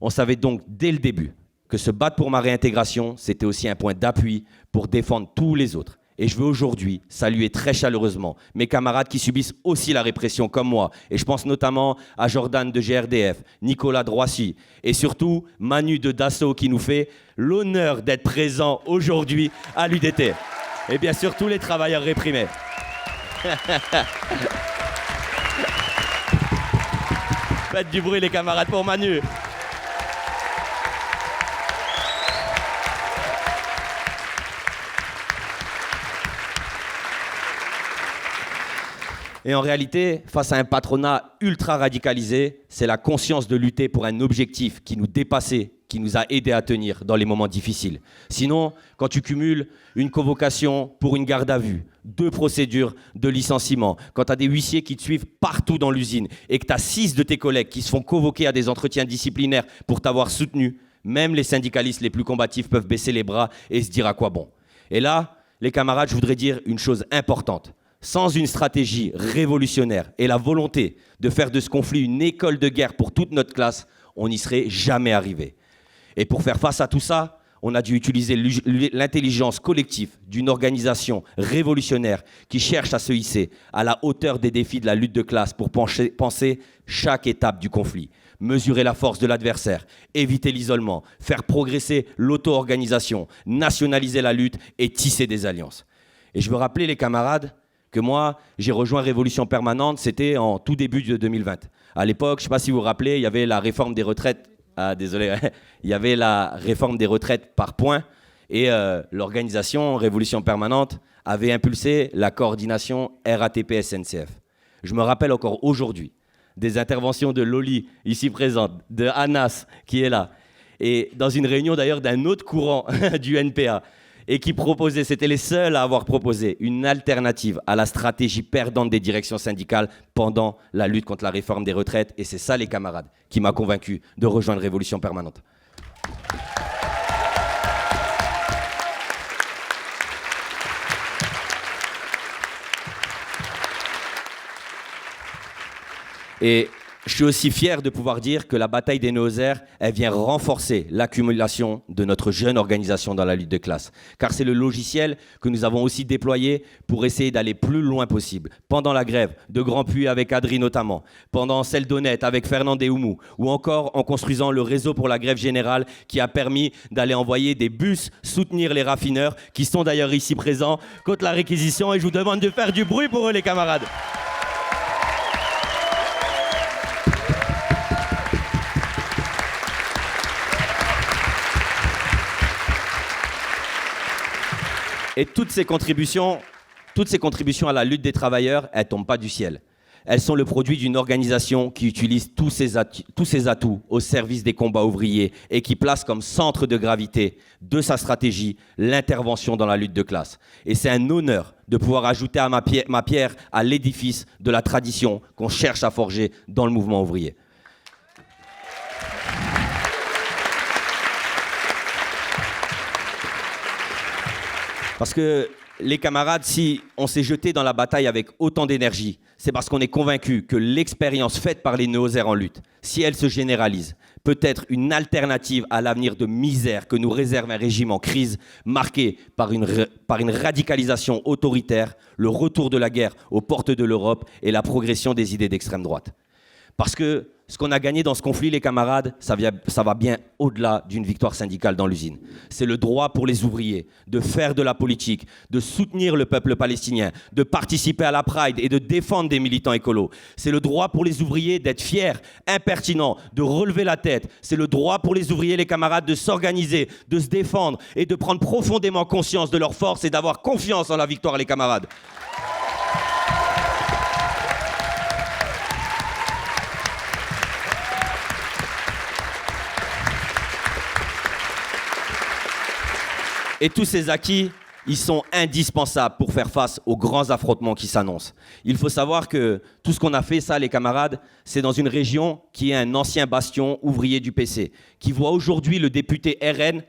On savait donc dès le début que se battre pour ma réintégration, c'était aussi un point d'appui pour défendre tous les autres. Et je veux aujourd'hui saluer très chaleureusement mes camarades qui subissent aussi la répression comme moi. Et je pense notamment à Jordan de GRDF, Nicolas Droissy et surtout Manu de Dassault qui nous fait l'honneur d'être présent aujourd'hui à l'UDT. Et bien sûr tous les travailleurs réprimés. Faites du bruit les camarades pour Manu. Et en réalité, face à un patronat ultra radicalisé, c'est la conscience de lutter pour un objectif qui nous dépassait, qui nous a aidés à tenir dans les moments difficiles. Sinon, quand tu cumules une convocation pour une garde à vue, 2 procédures de licenciement, quand tu as des huissiers qui te suivent partout dans l'usine et que tu as 6 de tes collègues qui se font convoquer à des entretiens disciplinaires pour t'avoir soutenu, même les syndicalistes les plus combatifs peuvent baisser les bras et se dire à quoi bon. Et là, les camarades, je voudrais dire une chose importante. Sans une stratégie révolutionnaire et la volonté de faire de ce conflit une école de guerre pour toute notre classe, on n'y serait jamais arrivé. Et pour faire face à tout ça, on a dû utiliser l'intelligence collective d'une organisation révolutionnaire qui cherche à se hisser à la hauteur des défis de la lutte de classe pour penser chaque étape du conflit, mesurer la force de l'adversaire, éviter l'isolement, faire progresser l'auto-organisation, nationaliser la lutte et tisser des alliances. Et je veux rappeler les camarades que moi, j'ai rejoint Révolution Permanente, c'était en tout début de 2020. À l'époque, je ne sais pas si vous vous rappelez, il y avait la réforme des retraites. Ah, désolé, il y avait la réforme des retraites par points et l'organisation Révolution Permanente avait impulsé la coordination RATP-SNCF. Je me rappelle encore aujourd'hui des interventions de Loli, ici présente, de Anas, qui est là, et dans une réunion d'ailleurs d'un autre courant du NPA, et qui proposait, c'était les seuls à avoir proposé une alternative à la stratégie perdante des directions syndicales pendant la lutte contre la réforme des retraites. Et c'est ça, les camarades, qui m'a convaincu de rejoindre Révolution Permanente. Et je suis aussi fier de pouvoir dire que la bataille des Néozères, elle vient renforcer l'accumulation de notre jeune organisation dans la lutte de classe. Car c'est le logiciel que nous avons aussi déployé pour essayer d'aller plus loin possible. Pendant la grève de Grand Puy avec Adri notamment, pendant celle d'Honnête avec Fernand Dehoumou, ou encore en construisant le réseau pour la grève générale qui a permis d'aller envoyer des bus soutenir les raffineurs, qui sont d'ailleurs ici présents, contre la réquisition. Et je vous demande de faire du bruit pour eux, les camarades. Et toutes ces contributions à la lutte des travailleurs, elles ne tombent pas du ciel. Elles sont le produit d'une organisation qui utilise tous ses atouts au service des combats ouvriers et qui place comme centre de gravité de sa stratégie l'intervention dans la lutte de classe. Et c'est un honneur de pouvoir ajouter à ma pierre à l'édifice de la tradition qu'on cherche à forger dans le mouvement ouvrier. Parce que les camarades, si on s'est jeté dans la bataille avec autant d'énergie, c'est parce qu'on est convaincu que l'expérience faite par les Néozères en lutte, si elle se généralise, peut être une alternative à l'avenir de misère que nous réserve un régime en crise marqué par une radicalisation autoritaire, le retour de la guerre aux portes de l'Europe et la progression des idées d'extrême droite. Parce que ce qu'on a gagné dans ce conflit, les camarades, ça va bien au-delà d'une victoire syndicale dans l'usine. C'est le droit pour les ouvriers de faire de la politique, de soutenir le peuple palestinien, de participer à la Pride et de défendre des militants écolos. C'est le droit pour les ouvriers d'être fiers, impertinents, de relever la tête. C'est le droit pour les ouvriers, les camarades, de s'organiser, de se défendre et de prendre profondément conscience de leur force et d'avoir confiance en la victoire, les camarades. Et tous ces acquis, ils sont indispensables pour faire face aux grands affrontements qui s'annoncent. Il faut savoir que tout ce qu'on a fait, ça, les camarades, c'est dans une région qui est un ancien bastion ouvrier du PC, qui voit aujourd'hui le député RN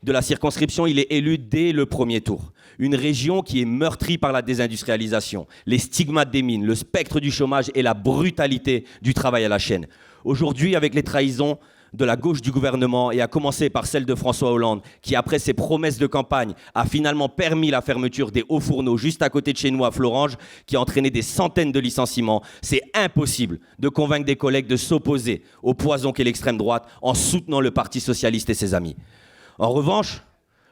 de la circonscription, il est élu dès le premier tour. Une région qui est meurtrie par la désindustrialisation, les stigmates des mines, le spectre du chômage et la brutalité du travail à la chaîne. Aujourd'hui, avec les trahisons de la gauche du gouvernement, et à commencer par celle de François Hollande, qui après ses promesses de campagne a finalement permis la fermeture des hauts fourneaux juste à côté de chez nous à Florange, qui a entraîné des centaines de licenciements, c'est impossible de convaincre des collègues de s'opposer au poison qu'est l'extrême droite en soutenant le Parti socialiste et ses amis. En revanche,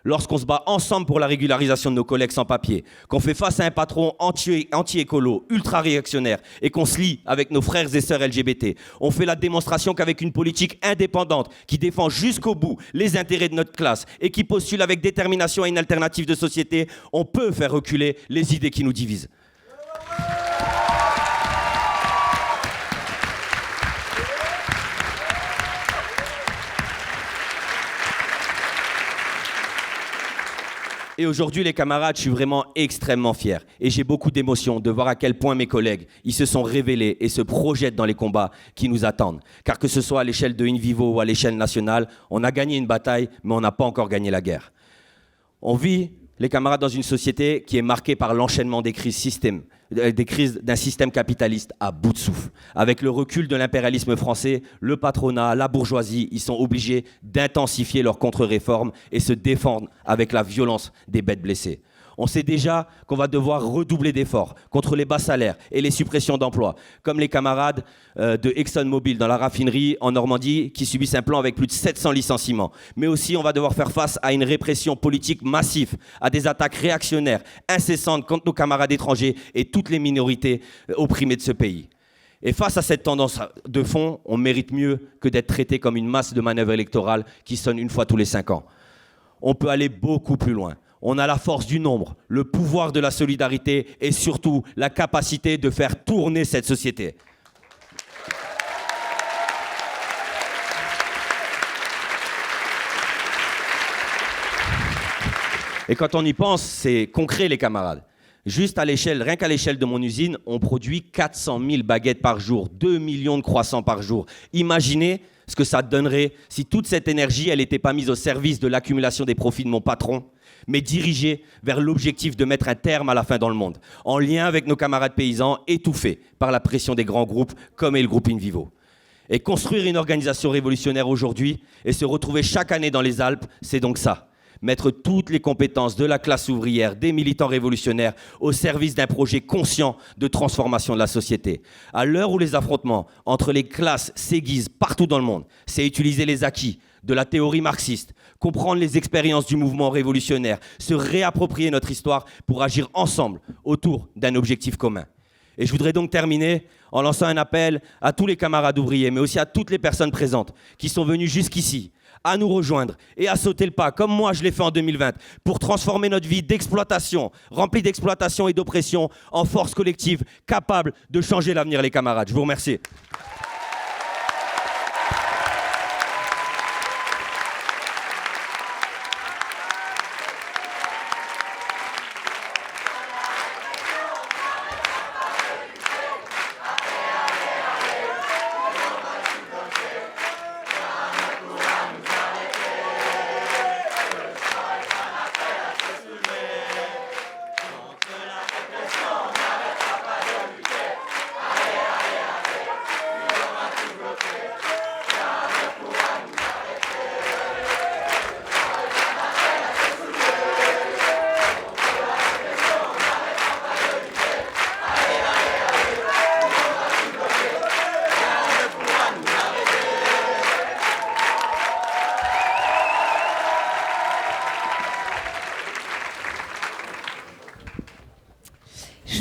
lorsqu'on se bat ensemble pour la régularisation de nos collègues sans papier, qu'on fait face à un patron anti-écolo, ultra-réactionnaire, et qu'on se lie avec nos frères et sœurs LGBT, on fait la démonstration qu'avec une politique indépendante qui défend jusqu'au bout les intérêts de notre classe et qui postule avec détermination à une alternative de société, on peut faire reculer les idées qui nous divisent. Et aujourd'hui, les camarades, je suis vraiment extrêmement fier. Et j'ai beaucoup d'émotions de voir à quel point mes collègues, ils se sont révélés et se projettent dans les combats qui nous attendent. Car que ce soit à l'échelle de InVivo ou à l'échelle nationale, on a gagné une bataille, mais on n'a pas encore gagné la guerre. On vit, les camarades, dans une société qui est marquée par l'enchaînement des crises d'un système capitaliste à bout de souffle. Avec le recul de l'impérialisme français, le patronat, la bourgeoisie, ils sont obligés d'intensifier leurs contre-réformes et se défendre avec la violence des bêtes blessées. On sait déjà qu'on va devoir redoubler d'efforts contre les bas salaires et les suppressions d'emplois, comme les camarades de ExxonMobil dans la raffinerie en Normandie qui subissent un plan avec plus de 700 licenciements. Mais aussi, on va devoir faire face à une répression politique massive, à des attaques réactionnaires, incessantes contre nos camarades étrangers et toutes les minorités opprimées de ce pays. Et face à cette tendance de fond, on mérite mieux que d'être traité comme une masse de manœuvres électorales qui sonne une fois tous les 5 ans. On peut aller beaucoup plus loin. On a la force du nombre, le pouvoir de la solidarité et surtout la capacité de faire tourner cette société. Et quand on y pense, c'est concret, les camarades. Juste à l'échelle, rien qu'à l'échelle de mon usine, on produit 400 000 baguettes par jour, 2 millions de croissants par jour. Imaginez ce que ça donnerait si toute cette énergie, elle n'était pas mise au service de l'accumulation des profits de mon patron, mais dirigée vers l'objectif de mettre un terme à la faim dans le monde, en lien avec nos camarades paysans étouffés par la pression des grands groupes comme est le groupe InVivo. Et construire une organisation révolutionnaire aujourd'hui et se retrouver chaque année dans les Alpes, c'est donc ça. Mettre toutes les compétences de la classe ouvrière, des militants révolutionnaires au service d'un projet conscient de transformation de la société. À l'heure où les affrontements entre les classes s'aiguisent partout dans le monde, c'est utiliser les acquis de la théorie marxiste, comprendre les expériences du mouvement révolutionnaire, se réapproprier notre histoire pour agir ensemble autour d'un objectif commun. Et je voudrais donc terminer en lançant un appel à tous les camarades ouvriers, mais aussi à toutes les personnes présentes qui sont venues jusqu'ici, à nous rejoindre et à sauter le pas, comme moi je l'ai fait en 2020, pour transformer notre vie d'exploitation, remplie d'exploitation et d'oppression, en force collective capable de changer l'avenir, les camarades. Je vous remercie.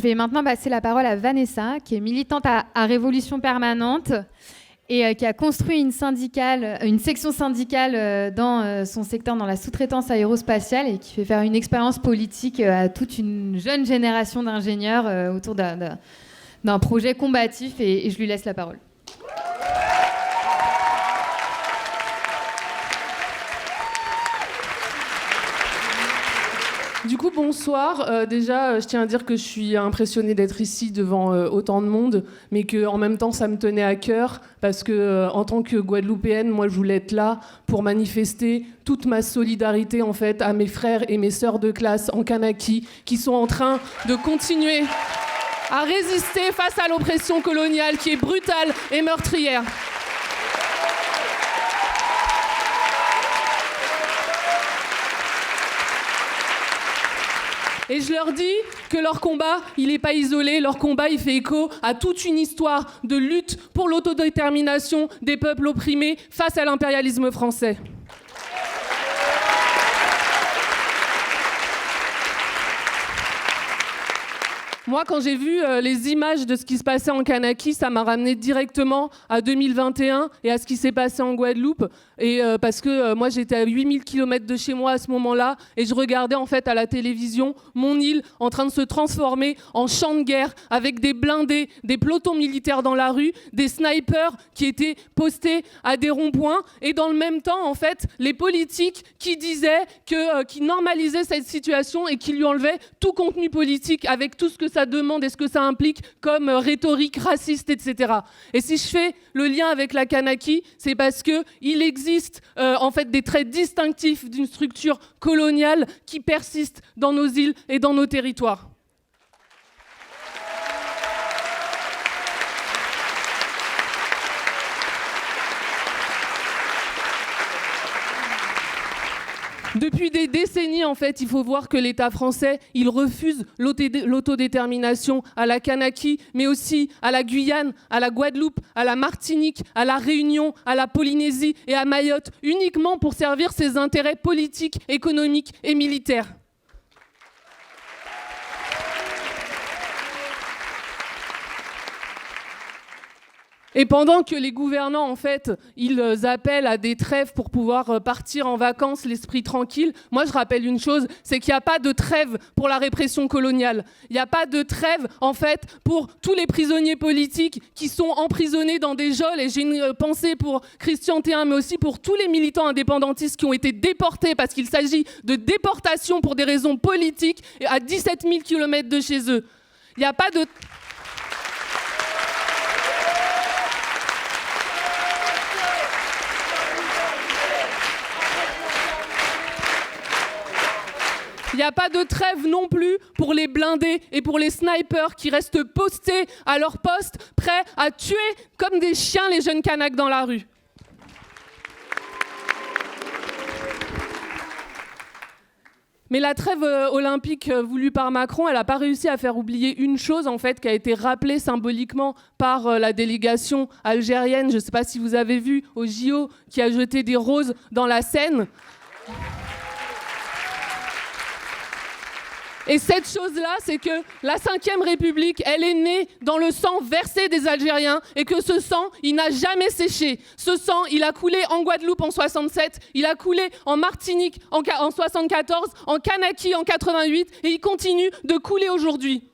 vais maintenant passer la parole à Vanessa, qui est militante à Révolution Permanente et qui a construit une section syndicale dans son secteur, dans la sous-traitance aérospatiale, et qui fait faire une expérience politique à toute une jeune génération d'ingénieurs autour d'un projet combatif. Et je lui laisse la parole. Du coup, bonsoir. Déjà, je tiens à dire que je suis impressionnée d'être ici devant autant de monde, mais qu'en même temps, ça me tenait à cœur, parce que en tant que Guadeloupéenne, moi, je voulais être là pour manifester toute ma solidarité, en fait, à mes frères et mes sœurs de classe en Kanaki, qui sont en train de continuer à résister face à l'oppression coloniale qui est brutale et meurtrière. Et je leur dis que leur combat, il n'est pas isolé, leur combat, il fait écho à toute une histoire de lutte pour l'autodétermination des peuples opprimés face à l'impérialisme français. Moi, quand j'ai vu les images de ce qui se passait en Kanaki, ça m'a ramené directement à 2021 et à ce qui s'est passé en Guadeloupe. Et parce que moi, j'étais à 8000 km de chez moi à ce moment-là, et je regardais en fait à la télévision mon île en train de se transformer en champ de guerre, avec des blindés, des pelotons militaires dans la rue, des snipers qui étaient postés à des ronds-points, et dans le même temps, en fait, les politiques qui disaient qui normalisaient cette situation et qui lui enlevaient tout contenu politique avec tout ce que ça demande et ce que ça implique comme rhétorique raciste, etc. Et si je fais le lien avec la Kanaki, c'est parce qu'il existe en fait des traits distinctifs d'une structure coloniale qui persiste dans nos îles et dans nos territoires. Depuis des décennies, en fait, il faut voir que l'État français, il refuse l'autodétermination à la Kanaki, mais aussi à la Guyane, à la Guadeloupe, à la Martinique, à la Réunion, à la Polynésie et à Mayotte, uniquement pour servir ses intérêts politiques, économiques et militaires. Et pendant que les gouvernants, en fait, ils appellent à des trêves pour pouvoir partir en vacances, l'esprit tranquille, moi je rappelle une chose, c'est qu'il n'y a pas de trêve pour la répression coloniale. Il n'y a pas de trêve, en fait, pour tous les prisonniers politiques qui sont emprisonnés dans des geôles. Et j'ai une pensée pour Christian Théin, mais aussi pour tous les militants indépendantistes qui ont été déportés, parce qu'il s'agit de déportation pour des raisons politiques à 17 000 km de chez eux. Il n'y a pas de... Il n'y a pas de trêve non plus pour les blindés et pour les snipers qui restent postés à leur poste, prêts à tuer comme des chiens les jeunes Kanaks dans la rue. Mais la trêve olympique voulue par Macron, elle n'a pas réussi à faire oublier une chose, en fait, qui a été rappelée symboliquement par la délégation algérienne. Je ne sais pas si vous avez vu au JO, qui a jeté des roses dans la Seine. Et cette chose-là, c'est que la Ve République, elle est née dans le sang versé des Algériens, et que ce sang, il n'a jamais séché. Ce sang, il a coulé en Guadeloupe en 67, il a coulé en Martinique en 74, en Kanaki en 88, et il continue de couler aujourd'hui.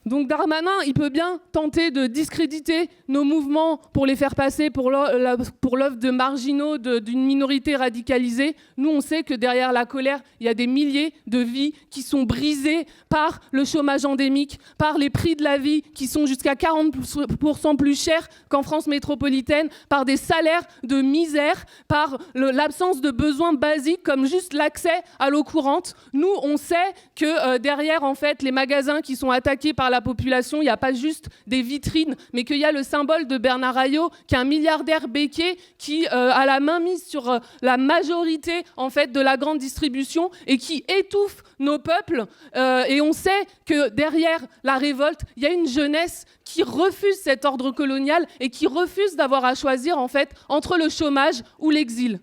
Donc Darmanin, il peut bien tenter de discréditer nos mouvements pour les faire passer pour l'œuvre de marginaux d'une minorité radicalisée. Nous, on sait que derrière la colère, il y a des milliers de vies qui sont brisées par le chômage endémique, par les prix de la vie qui sont jusqu'à 40% plus chers qu'en France métropolitaine, par des salaires de misère, par l'absence de besoins basiques comme juste l'accès à l'eau courante. Nous, on sait que derrière, en fait, les magasins qui sont attaqués par la population, il n'y a pas juste des vitrines, mais qu'il y a le symbole de Bernard Ayot, qui est un milliardaire béquet qui a la main mise sur la majorité en fait, de la grande distribution et qui étouffe nos peuples. Et on sait que derrière la révolte, il y a une jeunesse qui refuse cet ordre colonial et qui refuse d'avoir à choisir en fait, entre le chômage ou l'exil.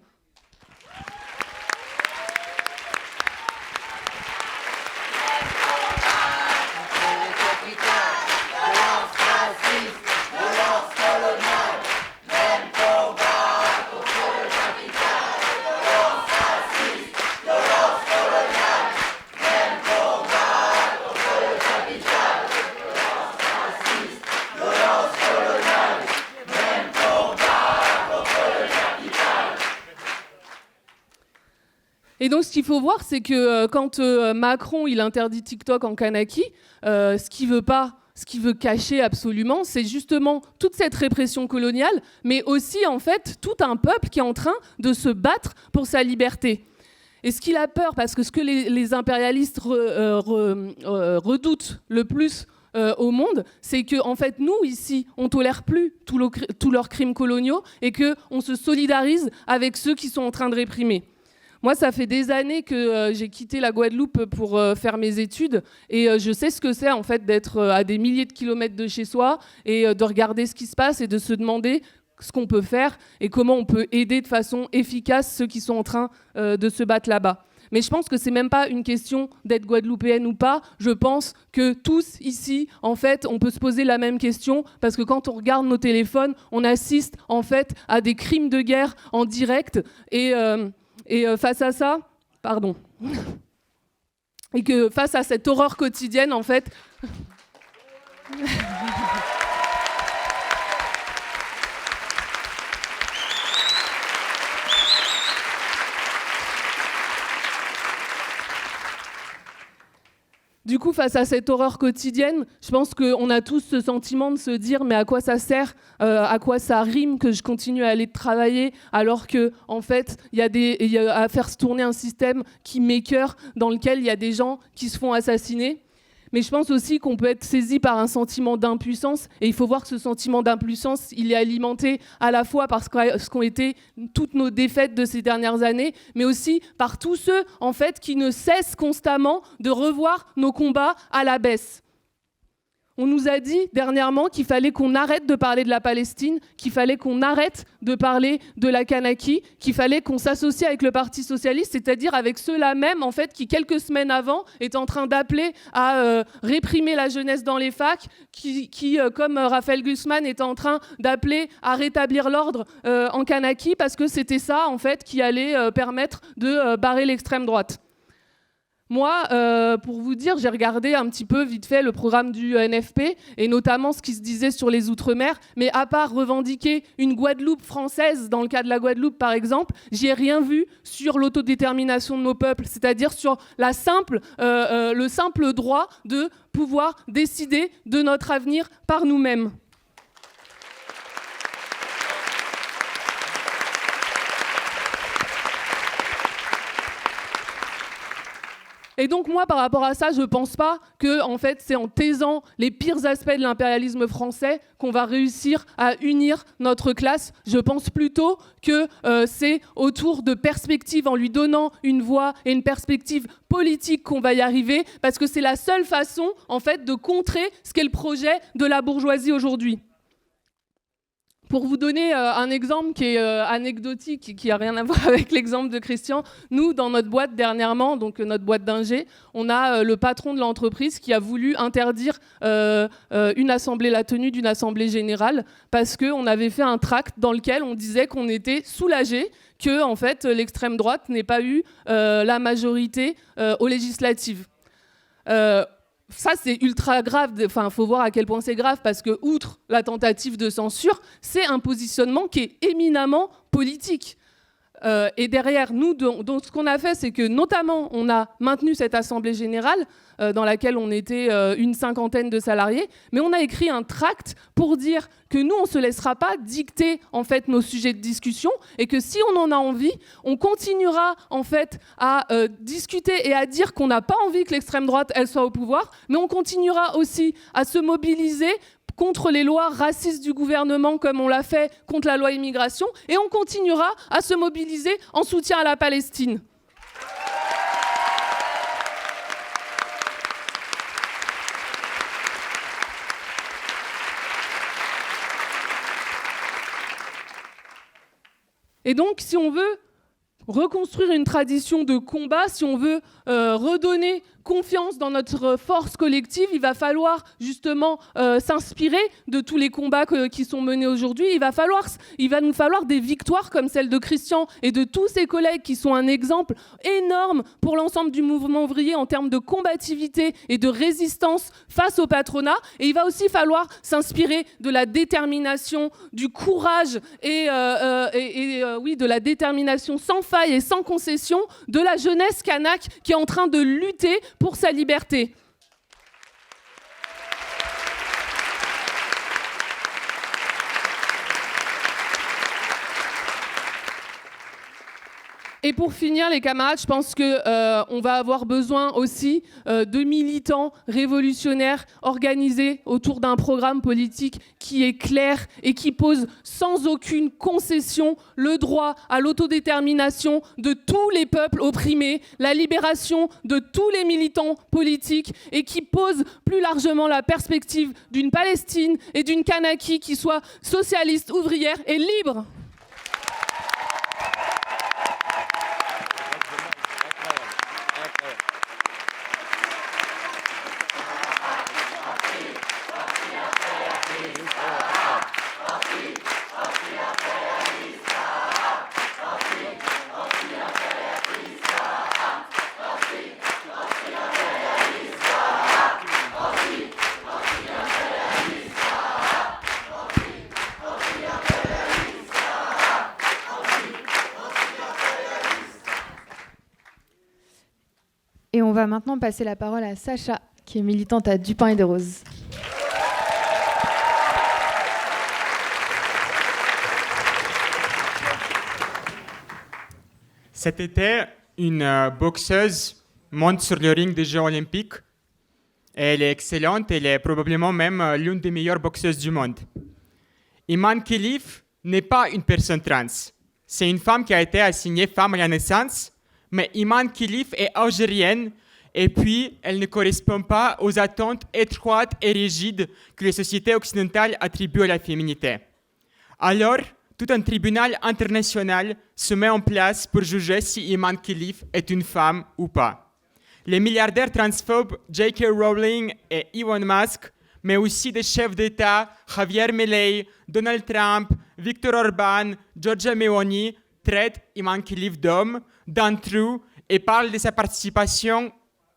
Et donc, ce qu'il faut voir, c'est que quand Macron il interdit TikTok en Kanaki, ce qu'il veut cacher absolument, c'est justement toute cette répression coloniale, mais aussi en fait tout un peuple qui est en train de se battre pour sa liberté. Et ce qu'il a peur, parce que ce que les impérialistes redoutent le plus au monde, c'est que en fait nous ici, on tolère plus tous leurs crimes coloniaux et que on se solidarise avec ceux qui sont en train de réprimer. Moi, ça fait des années que j'ai quitté la Guadeloupe pour faire mes études et je sais ce que c'est en fait d'être à des milliers de kilomètres de chez soi et de regarder ce qui se passe et de se demander ce qu'on peut faire et comment on peut aider de façon efficace ceux qui sont en train de se battre là-bas. Mais je pense que c'est même pas une question d'être guadeloupéenne ou pas. Je pense que tous ici, en fait, on peut se poser la même question parce que quand on regarde nos téléphones, on assiste en fait à des crimes de guerre en direct et face à ça, et que face à cette horreur quotidienne, en fait, du coup, face à cette horreur quotidienne, je pense qu'on a tous ce sentiment de se dire mais à quoi ça sert, à quoi ça rime que je continue à aller travailler alors que en fait il y a à faire se tourner un système qui m'écœure, dans lequel il y a des gens qui se font assassiner. Mais je pense aussi qu'on peut être saisi par un sentiment d'impuissance et il faut voir que ce sentiment d'impuissance, il est alimenté à la fois par ce qu'ont été toutes nos défaites de ces dernières années, mais aussi par tous ceux en fait qui ne cessent constamment de revoir nos combats à la baisse. On nous a dit dernièrement qu'il fallait qu'on arrête de parler de la Palestine, qu'il fallait qu'on arrête de parler de la Kanaki, qu'il fallait qu'on s'associe avec le Parti socialiste, c'est-à-dire avec ceux-là même en fait, qui, quelques semaines avant, étaient en train d'appeler à réprimer la jeunesse dans les facs, qui comme Raphaël Glucksmann, étaient en train d'appeler à rétablir l'ordre en Kanaki, parce que c'était ça en fait, qui allait permettre de barrer l'extrême droite. Moi, pour vous dire, j'ai regardé un petit peu vite fait le programme du NFP et notamment ce qui se disait sur les Outre-mer. Mais à part revendiquer une Guadeloupe française, dans le cas de la Guadeloupe par exemple, j'y ai rien vu sur l'autodétermination de nos peuples, c'est-à-dire sur le simple droit de pouvoir décider de notre avenir par nous-mêmes. Et donc moi, par rapport à ça, je ne pense pas que en fait, c'est en taisant les pires aspects de l'impérialisme français qu'on va réussir à unir notre classe. Je pense plutôt que c'est autour de perspectives, en lui donnant une voix et une perspective politique qu'on va y arriver, parce que c'est la seule façon en fait, de contrer ce qu'est le projet de la bourgeoisie aujourd'hui. Pour vous donner un exemple qui est anecdotique, qui n'a rien à voir avec l'exemple de Christian, nous, dans notre boîte dernièrement, donc notre boîte d'ingé, on a le patron de l'entreprise qui a voulu interdire la tenue d'une assemblée générale parce qu'on avait fait un tract dans lequel on disait qu'on était soulagé que en fait, l'extrême droite n'ait pas eu la majorité aux législatives. Ça, c'est ultra grave. Enfin, faut voir à quel point c'est grave parce que, outre la tentative de censure, c'est un positionnement qui est éminemment politique. Et derrière, nous, donc, ce qu'on a fait, c'est que notamment, on a maintenu cette assemblée générale dans laquelle on était une cinquantaine de salariés, mais on a écrit un tract pour dire que nous, on ne se laissera pas dicter en fait nos sujets de discussion et que si on en a envie, on continuera en fait à discuter et à dire qu'on n'a pas envie que l'extrême droite elle soit au pouvoir, mais on continuera aussi à se mobiliser contre les lois racistes du gouvernement comme on l'a fait contre la loi immigration, et on continuera à se mobiliser en soutien à la Palestine. Et donc, si on veut reconstruire une tradition de combat, si on veut redonner confiance dans notre force collective, il va falloir justement s'inspirer de tous les combats qui sont menés aujourd'hui. Il va nous falloir des victoires comme celle de Christian et de tous ses collègues qui sont un exemple énorme pour l'ensemble du mouvement ouvrier en termes de combativité et de résistance face au patronat. Et il va aussi falloir s'inspirer de la détermination, du courage et de la détermination sans faille et sans concession de la jeunesse kanak qui est en train de lutter pour sa liberté. Et pour finir, les camarades, je pense qu'on va avoir besoin aussi de militants révolutionnaires organisés autour d'un programme politique qui est clair et qui pose sans aucune concession le droit à l'autodétermination de tous les peuples opprimés, la libération de tous les militants politiques et qui pose plus largement la perspective d'une Palestine et d'une Kanaki qui soit socialiste, ouvrière et libre. Et on va maintenant passer la parole à Sacha, qui est militante à Du Pain et des Roses. Cet été, une boxeuse monte sur le ring des Jeux Olympiques. Elle est excellente, elle est probablement même l'une des meilleures boxeuses du monde. Iman Khelif n'est pas une personne trans. C'est une femme qui a été assignée femme à la naissance, mais Iman Khelif est algérienne et puis elle ne correspond pas aux attentes étroites et rigides que les sociétés occidentales attribuent à la féminité. Alors, tout un tribunal international se met en place pour juger si Iman Khelif est une femme ou pas. Les milliardaires transphobes J.K. Rowling et Elon Musk, mais aussi des chefs d'État, Javier Milei, Donald Trump, Viktor Orban, Giorgia Meloni, traitent Iman Khelif d'homme, d'intrus et parlent de sa participation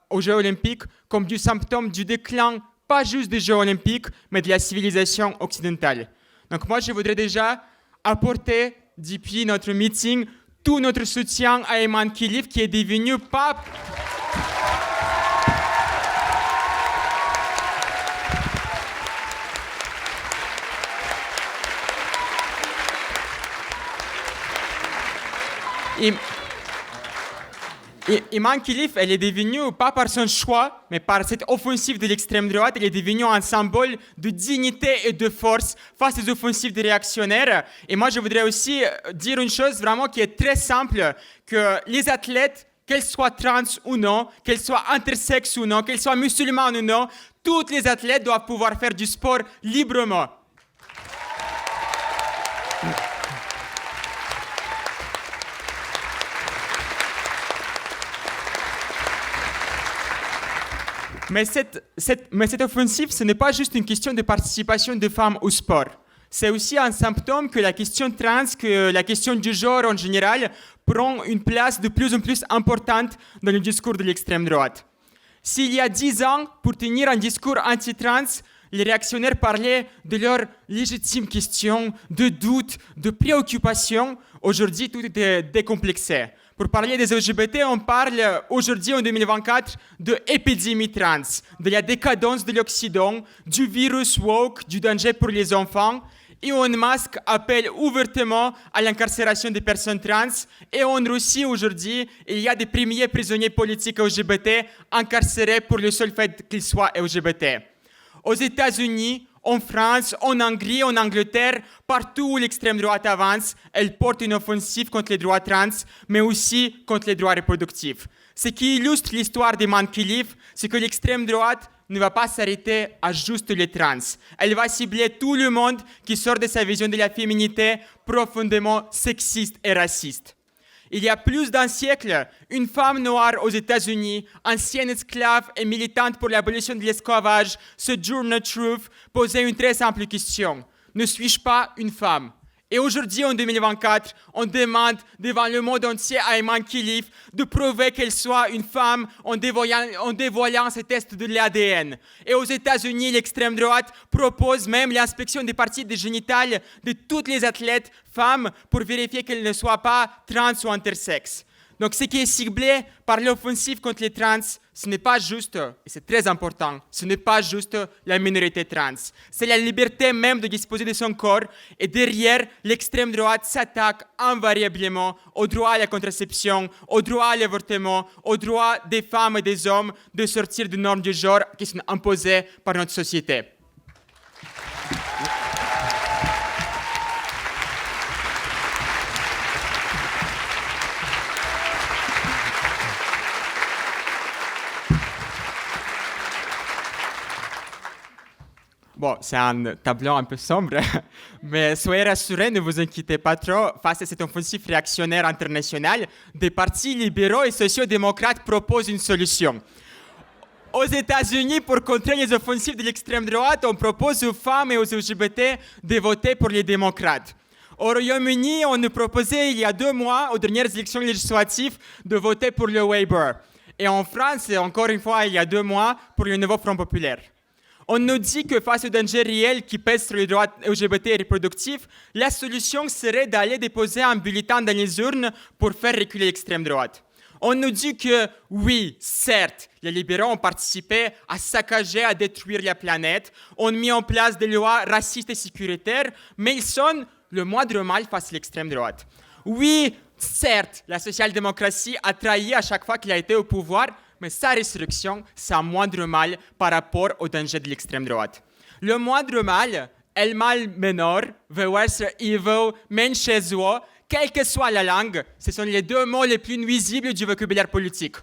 aux Jeux Olympiques comme du symptôme du déclin, pas juste des Jeux Olympiques, mais de la civilisation occidentale. Donc moi, je voudrais déjà apporter, depuis notre meeting, tout notre soutien à Iman Khelif, qui est devenu pape. Iman Khelif, elle est devenue, pas par son choix, mais par cette offensive de l'extrême droite, elle est devenue un symbole de dignité et de force face aux offensives des réactionnaires. Et moi, je voudrais aussi dire une chose vraiment qui est très simple, que les athlètes, qu'elles soient trans ou non, qu'elles soient intersexes ou non, qu'elles soient musulmanes ou non, toutes les athlètes doivent pouvoir faire du sport librement. Mais cette offensive, ce n'est pas juste une question de participation des femmes au sport. C'est aussi un symptôme que la question trans, que la question du genre en général, prend une place de plus en plus importante dans le discours de l'extrême droite. S'il y a 10 ans, pour tenir un discours anti-trans, les réactionnaires parlaient de leurs légitimes questions, de doutes, de préoccupations, Aujourd'hui, tout est décomplexé. Pour parler des LGBT, on parle aujourd'hui, en 2024, de épidémie trans, de la décadence de l'Occident, du virus woke, du danger pour les enfants. Elon Musk appelle ouvertement à l'incarcération des personnes trans. Et en Russie, aujourd'hui, il y a des premiers prisonniers politiques LGBT incarcérés pour le seul fait qu'ils soient LGBT. Aux États-Unis, en France, en Hongrie, en Angleterre, partout où l'extrême droite avance, elle porte une offensive contre les droits trans, mais aussi contre les droits reproductifs. Ce qui illustre l'histoire des Man Khelif, c'est que l'extrême droite ne va pas s'arrêter à juste les trans. Elle va cibler tout le monde qui sort de sa vision de la féminité profondément sexiste et raciste. Il y a plus d'un siècle, une femme noire aux États-Unis, ancienne esclave et militante pour l'abolition de l'esclavage, Sojourner Truth, posait une très simple question. Ne suis-je pas une femme? Et aujourd'hui, en 2024, on demande devant le monde entier à Man Khelif de prouver qu'elle soit une femme en dévoilant ces tests de l'ADN. Et aux États-Unis, l'extrême droite propose même l'inspection des parties génitales de toutes les athlètes femmes pour vérifier qu'elles ne soient pas trans ou intersexes. Donc, ce qui est ciblé par l'offensive contre les trans, ce n'est pas juste, et c'est très important, ce n'est pas juste la minorité trans. C'est la liberté même de disposer de son corps. Et derrière, l'extrême droite s'attaque invariablement au droit à la contraception, au droit à l'avortement, au droit des femmes et des hommes de sortir des normes du genre qui sont imposées par notre société. Bon, c'est un tableau un peu sombre, mais soyez rassurés, ne vous inquiétez pas trop. Face à cette offensive réactionnaire internationale, des partis libéraux et sociaux-démocrates proposent une solution. Aux États-Unis, pour contrer les offensives de l'extrême droite, on propose aux femmes et aux LGBT de voter pour les démocrates. Au Royaume-Uni, on nous proposait il y a 2 mois, aux dernières élections législatives, de voter pour le Labour. Et en France, encore une fois, il y a 2 mois, pour le nouveau Front populaire. On nous dit que face aux dangers réels qui pèsent sur les droits LGBT et reproductifs, la solution serait d'aller déposer un bulletin dans les urnes pour faire reculer l'extrême droite. On nous dit que oui, certes, les libéraux ont participé à saccager, à détruire la planète, ont mis en place des lois racistes et sécuritaires, mais ils sont le moindre mal face à l'extrême droite. Oui, certes, la social-démocratie a trahi à chaque fois qu'il a été au pouvoir, mais sa résurrection, c'est un moindre mal par rapport au danger de l'extrême droite. Le moindre mal, el mal menor, the worse evil, men chez soi, quelle que soit la langue, ce sont les 2 mots les plus nuisibles du vocabulaire politique.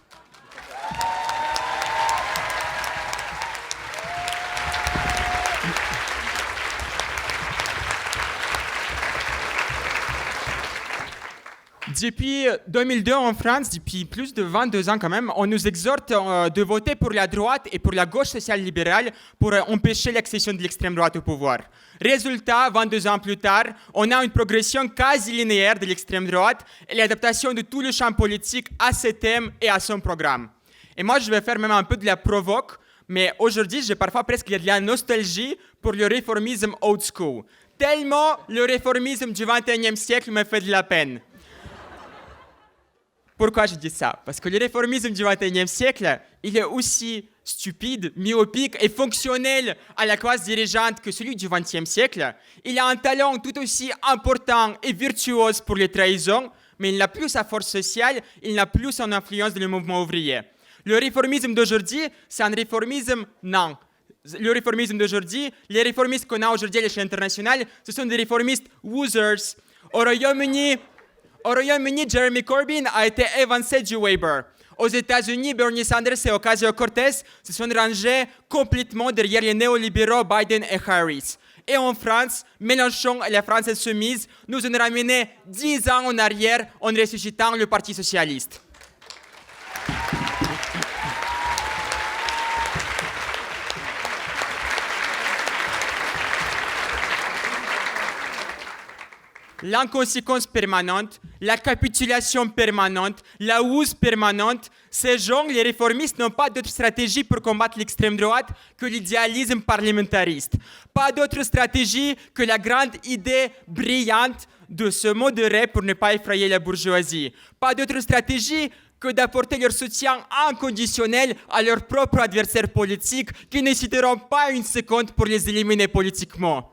Depuis 2002 en France, depuis plus de 22 ans quand même, on nous exhorte de voter pour la droite et pour la gauche sociale libérale pour empêcher l'accession de l'extrême droite au pouvoir. Résultat, 22 ans plus tard, on a une progression quasi linéaire de l'extrême droite et l'adaptation de tout le champ politique à ce thème et à son programme. Et moi, je vais faire même un peu de la provoque, mais aujourd'hui, j'ai parfois presque de la nostalgie pour le réformisme old school. Tellement le réformisme du 21e siècle me fait de la peine. Pourquoi je dis ça? Parce que le réformisme du XXIe siècle, il est aussi stupide, myopique et fonctionnel à la classe dirigeante que celui du XXe siècle. Il a un talent tout aussi important et virtuose pour les trahisons, mais il n'a plus sa force sociale, il n'a plus son influence dans le mouvement ouvrier. Le réformisme d'aujourd'hui, c'est un réformisme non. Le réformisme d'aujourd'hui, les réformistes qu'on a aujourd'hui à l'échelle internationale, ce sont des réformistes losers. Au Royaume-Uni, Jeremy Corbyn a été évincé du Labour. Aux États-Unis, Bernie Sanders et Ocasio-Cortez se sont rangés complètement derrière les néolibéraux Biden et Harris. Et en France, Mélenchon et la France insoumise nous ont ramené 10 ans en arrière en ressuscitant le Parti socialiste. L'inconséquence permanente, la capitulation permanente, la housse permanente, ces gens, les réformistes, n'ont pas d'autre stratégie pour combattre l'extrême droite que l'idéalisme parlementariste. Pas d'autre stratégie que la grande idée brillante de se modérer pour ne pas effrayer la bourgeoisie. Pas d'autre stratégie que d'apporter leur soutien inconditionnel à leurs propres adversaires politiques qui n'hésiteront pas une seconde pour les éliminer politiquement.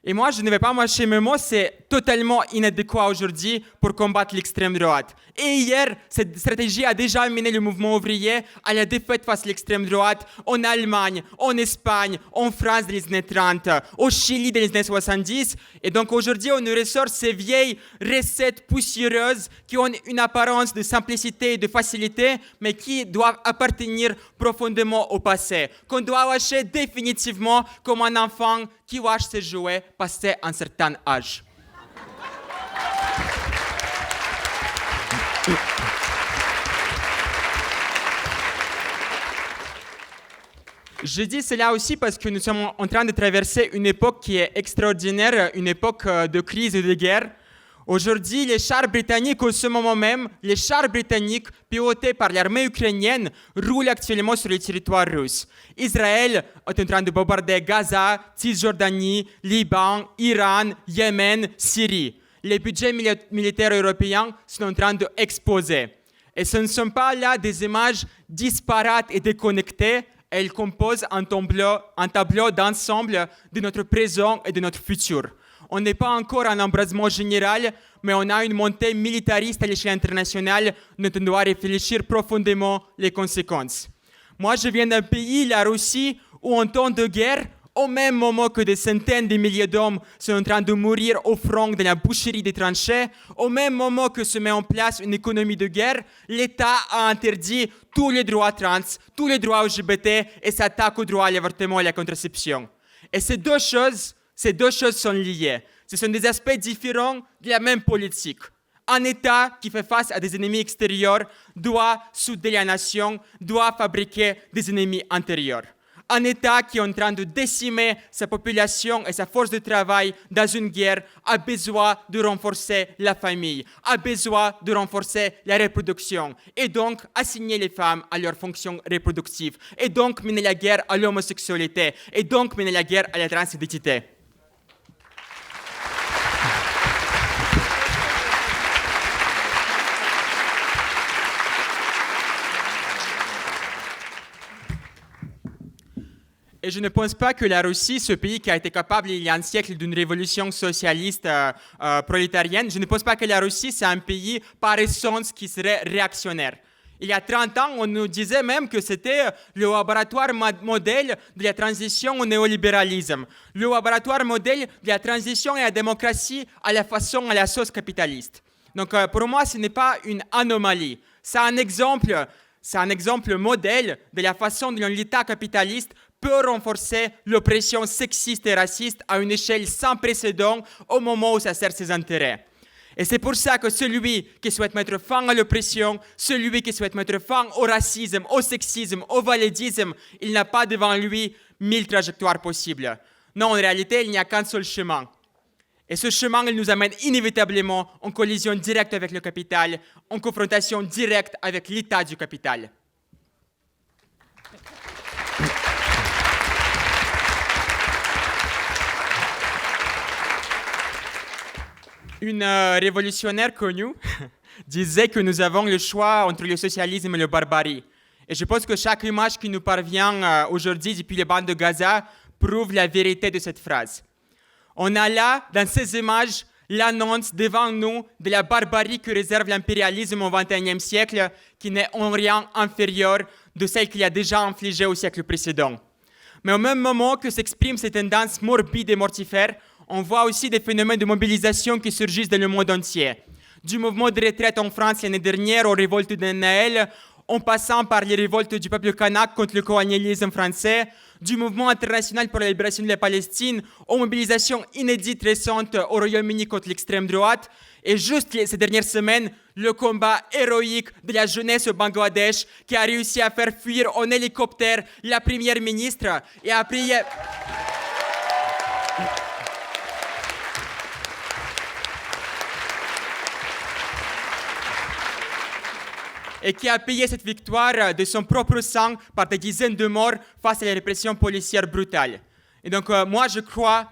Et moi, je ne vais pas mâcher mes mots, c'est totalement inadéquat aujourd'hui pour combattre l'extrême droite. Et hier, cette stratégie a déjà mené le mouvement ouvrier à la défaite face à l'extrême droite en Allemagne, en Espagne, en France dans les années 30, au Chili dans les années 70. Et donc aujourd'hui, on nous ressort ces vieilles recettes poussiéreuses qui ont une apparence de simplicité et de facilité, mais qui doivent appartenir profondément au passé, qu'on doit lâcher définitivement comme un enfant qui lâche ses jouets passé un certain âge. Je dis cela aussi parce que nous sommes en train de traverser une époque qui est extraordinaire, une époque de crise et de guerre. Aujourd'hui, les chars britanniques, au ce moment même, les chars britanniques pilotés par l'armée ukrainienne roulent actuellement sur le territoire russe. Israël est en train de bombarder Gaza, Cisjordanie, Liban, Iran, Yémen, Syrie. Les budgets militaires européens sont en train d'exploser. Et ce ne sont pas là des images disparates et déconnectées, elles composent un tableau d'ensemble de notre présent et de notre futur. On n'est pas encore en embrasement général, mais on a une montée militariste à l'échelle internationale dont on doit réfléchir profondément les conséquences. Moi, je viens d'un pays, la Russie, où en temps de guerre, au même moment que des centaines de milliers d'hommes sont en train de mourir au front dans la boucherie des tranchées, au même moment que se met en place une économie de guerre, l'État a interdit tous les droits trans, tous les droits LGBT et s'attaque au droit à l'avortement et à la contraception. Et ces deux choses sont liées. Ce sont des aspects différents de la même politique. Un État qui fait face à des ennemis extérieurs doit souder la nation, doit fabriquer des ennemis intérieurs. Un État qui est en train de décimer sa population et sa force de travail dans une guerre a besoin de renforcer la famille, a besoin de renforcer la reproduction et donc assigner les femmes à leurs fonctions reproductives et donc mener la guerre à l'homosexualité et donc mener la guerre à la transidentité. Et je ne pense pas que la Russie, ce pays qui a été capable il y a un siècle d'une révolution socialiste prolétarienne, je ne pense pas que la Russie, c'est un pays par essence qui serait réactionnaire. Il y a 30 ans, on nous disait même que c'était le laboratoire modèle de la transition au néolibéralisme, le laboratoire modèle de la transition à la démocratie à la sauce capitaliste. Donc pour moi, ce n'est pas une anomalie. C'est un exemple modèle de la façon dont l'État capitaliste peut renforcer l'oppression sexiste et raciste à une échelle sans précédent au moment où ça sert ses intérêts. Et c'est pour ça que celui qui souhaite mettre fin à l'oppression, celui qui souhaite mettre fin au racisme, au sexisme, au validisme, il n'a pas devant lui 1000 trajectoires possibles. Non, en réalité, il n'y a qu'un seul chemin. Et ce chemin, il nous amène inévitablement en collision directe avec le capital, en confrontation directe avec l'état du capital. Une révolutionnaire connue disait que nous avons le choix entre le socialisme et la barbarie. Et je pense que chaque image qui nous parvient aujourd'hui depuis les bandes de Gaza prouve la vérité de cette phrase. On a là, dans ces images, l'annonce devant nous de la barbarie que réserve l'impérialisme au XXIe siècle, qui n'est en rien inférieure de celle qu'il a déjà infligée au siècle précédent. Mais au même moment que s'expriment ces tendances morbides et mortifères, on voit aussi des phénomènes de mobilisation qui surgissent dans le monde entier. Du mouvement de retraite en France l'année dernière aux révoltes de Naël, en passant par les révoltes du peuple kanak contre le colonialisme français, du mouvement international pour la libération de la Palestine aux mobilisations inédites récentes au Royaume-Uni contre l'extrême droite, et juste ces dernières semaines, le combat héroïque de la jeunesse au Bangladesh qui a réussi à faire fuir en hélicoptère la première ministre et a prié... et qui a payé cette victoire de son propre sang par des dizaines de morts face à la répression policière brutale. Et donc moi, je crois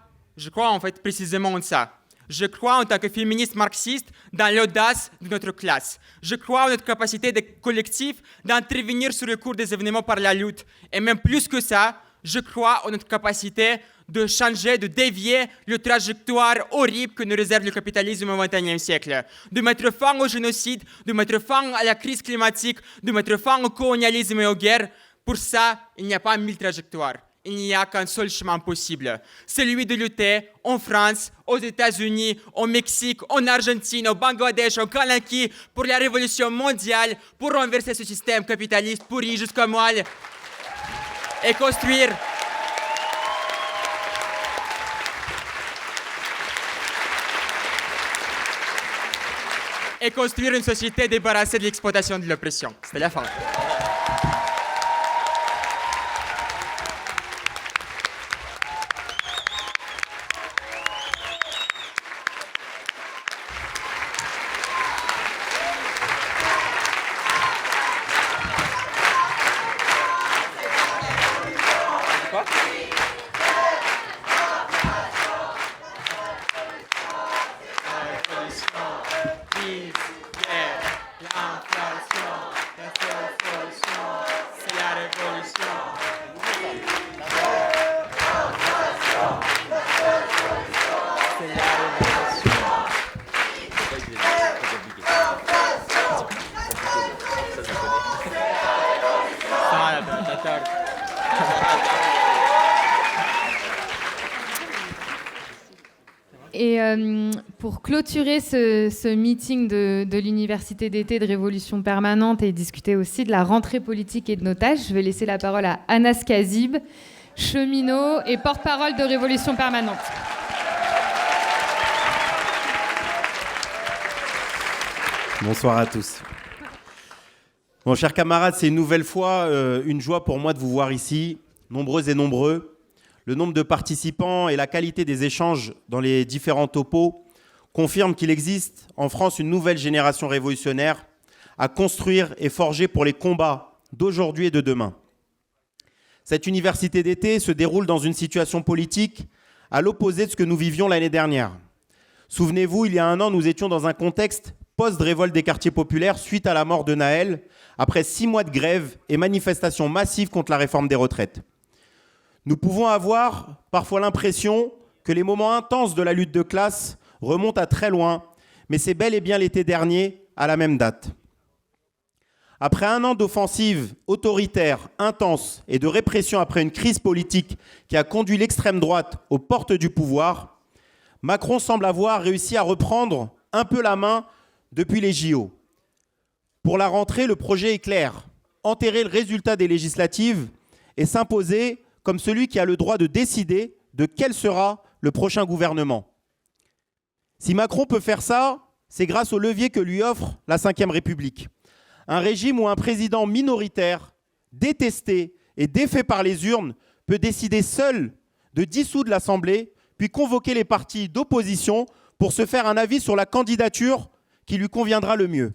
en fait précisément en ça. Je crois en tant que féministe marxiste dans l'audace de notre classe. Je crois en notre capacité de collectif d'intervenir sur le cours des événements par la lutte. Et même plus que ça, je crois en notre capacité de changer, de dévier le trajectoire horrible que nous réserve le capitalisme au XXIe siècle. De mettre fin au génocide, de mettre fin à la crise climatique, de mettre fin au colonialisme et aux guerres. Pour ça, il n'y a pas 1000 trajectoires. Il n'y a qu'un seul chemin possible. Celui de lutter en France, aux États-Unis, au Mexique, en Argentine, au Bangladesh, au Kanaki, pour la révolution mondiale, pour renverser ce système capitaliste pourri jusqu'au moelle et construire une société débarrassée de l'exploitation de l'oppression. C'était la fin. Et pour clôturer ce meeting de l'Université d'été de Révolution Permanente et discuter aussi de la rentrée politique et de nos tâches, je vais laisser la parole à Anas Kazib, cheminot et porte-parole de Révolution Permanente. Bonsoir à tous. Bon, chers camarades, c'est une nouvelle fois une joie pour moi de vous voir ici, nombreuses et nombreux. Le nombre de participants et la qualité des échanges dans les différents topos confirment qu'il existe en France une nouvelle génération révolutionnaire à construire et forger pour les combats d'aujourd'hui et de demain. Cette université d'été se déroule dans une situation politique à l'opposé de ce que nous vivions l'année dernière. Souvenez-vous, il y a un an, nous étions dans un contexte post-révolte des quartiers populaires suite à la mort de Naël, après 6 mois de grève et manifestations massives contre la réforme des retraites. Nous pouvons avoir parfois l'impression que les moments intenses de la lutte de classe remontent à très loin, mais c'est bel et bien l'été dernier, à la même date. Après un an d'offensive autoritaire, intense et de répression après une crise politique qui a conduit l'extrême droite aux portes du pouvoir, Macron semble avoir réussi à reprendre un peu la main depuis les JO. Pour la rentrée, le projet est clair, enterrer le résultat des législatives et s'imposer comme celui qui a le droit de décider de quel sera le prochain gouvernement. Si Macron peut faire ça, c'est grâce au levier que lui offre la Ve République. Un régime où un président minoritaire, détesté et défait par les urnes, peut décider seul de dissoudre l'Assemblée, puis convoquer les partis d'opposition pour se faire un avis sur la candidature qui lui conviendra le mieux.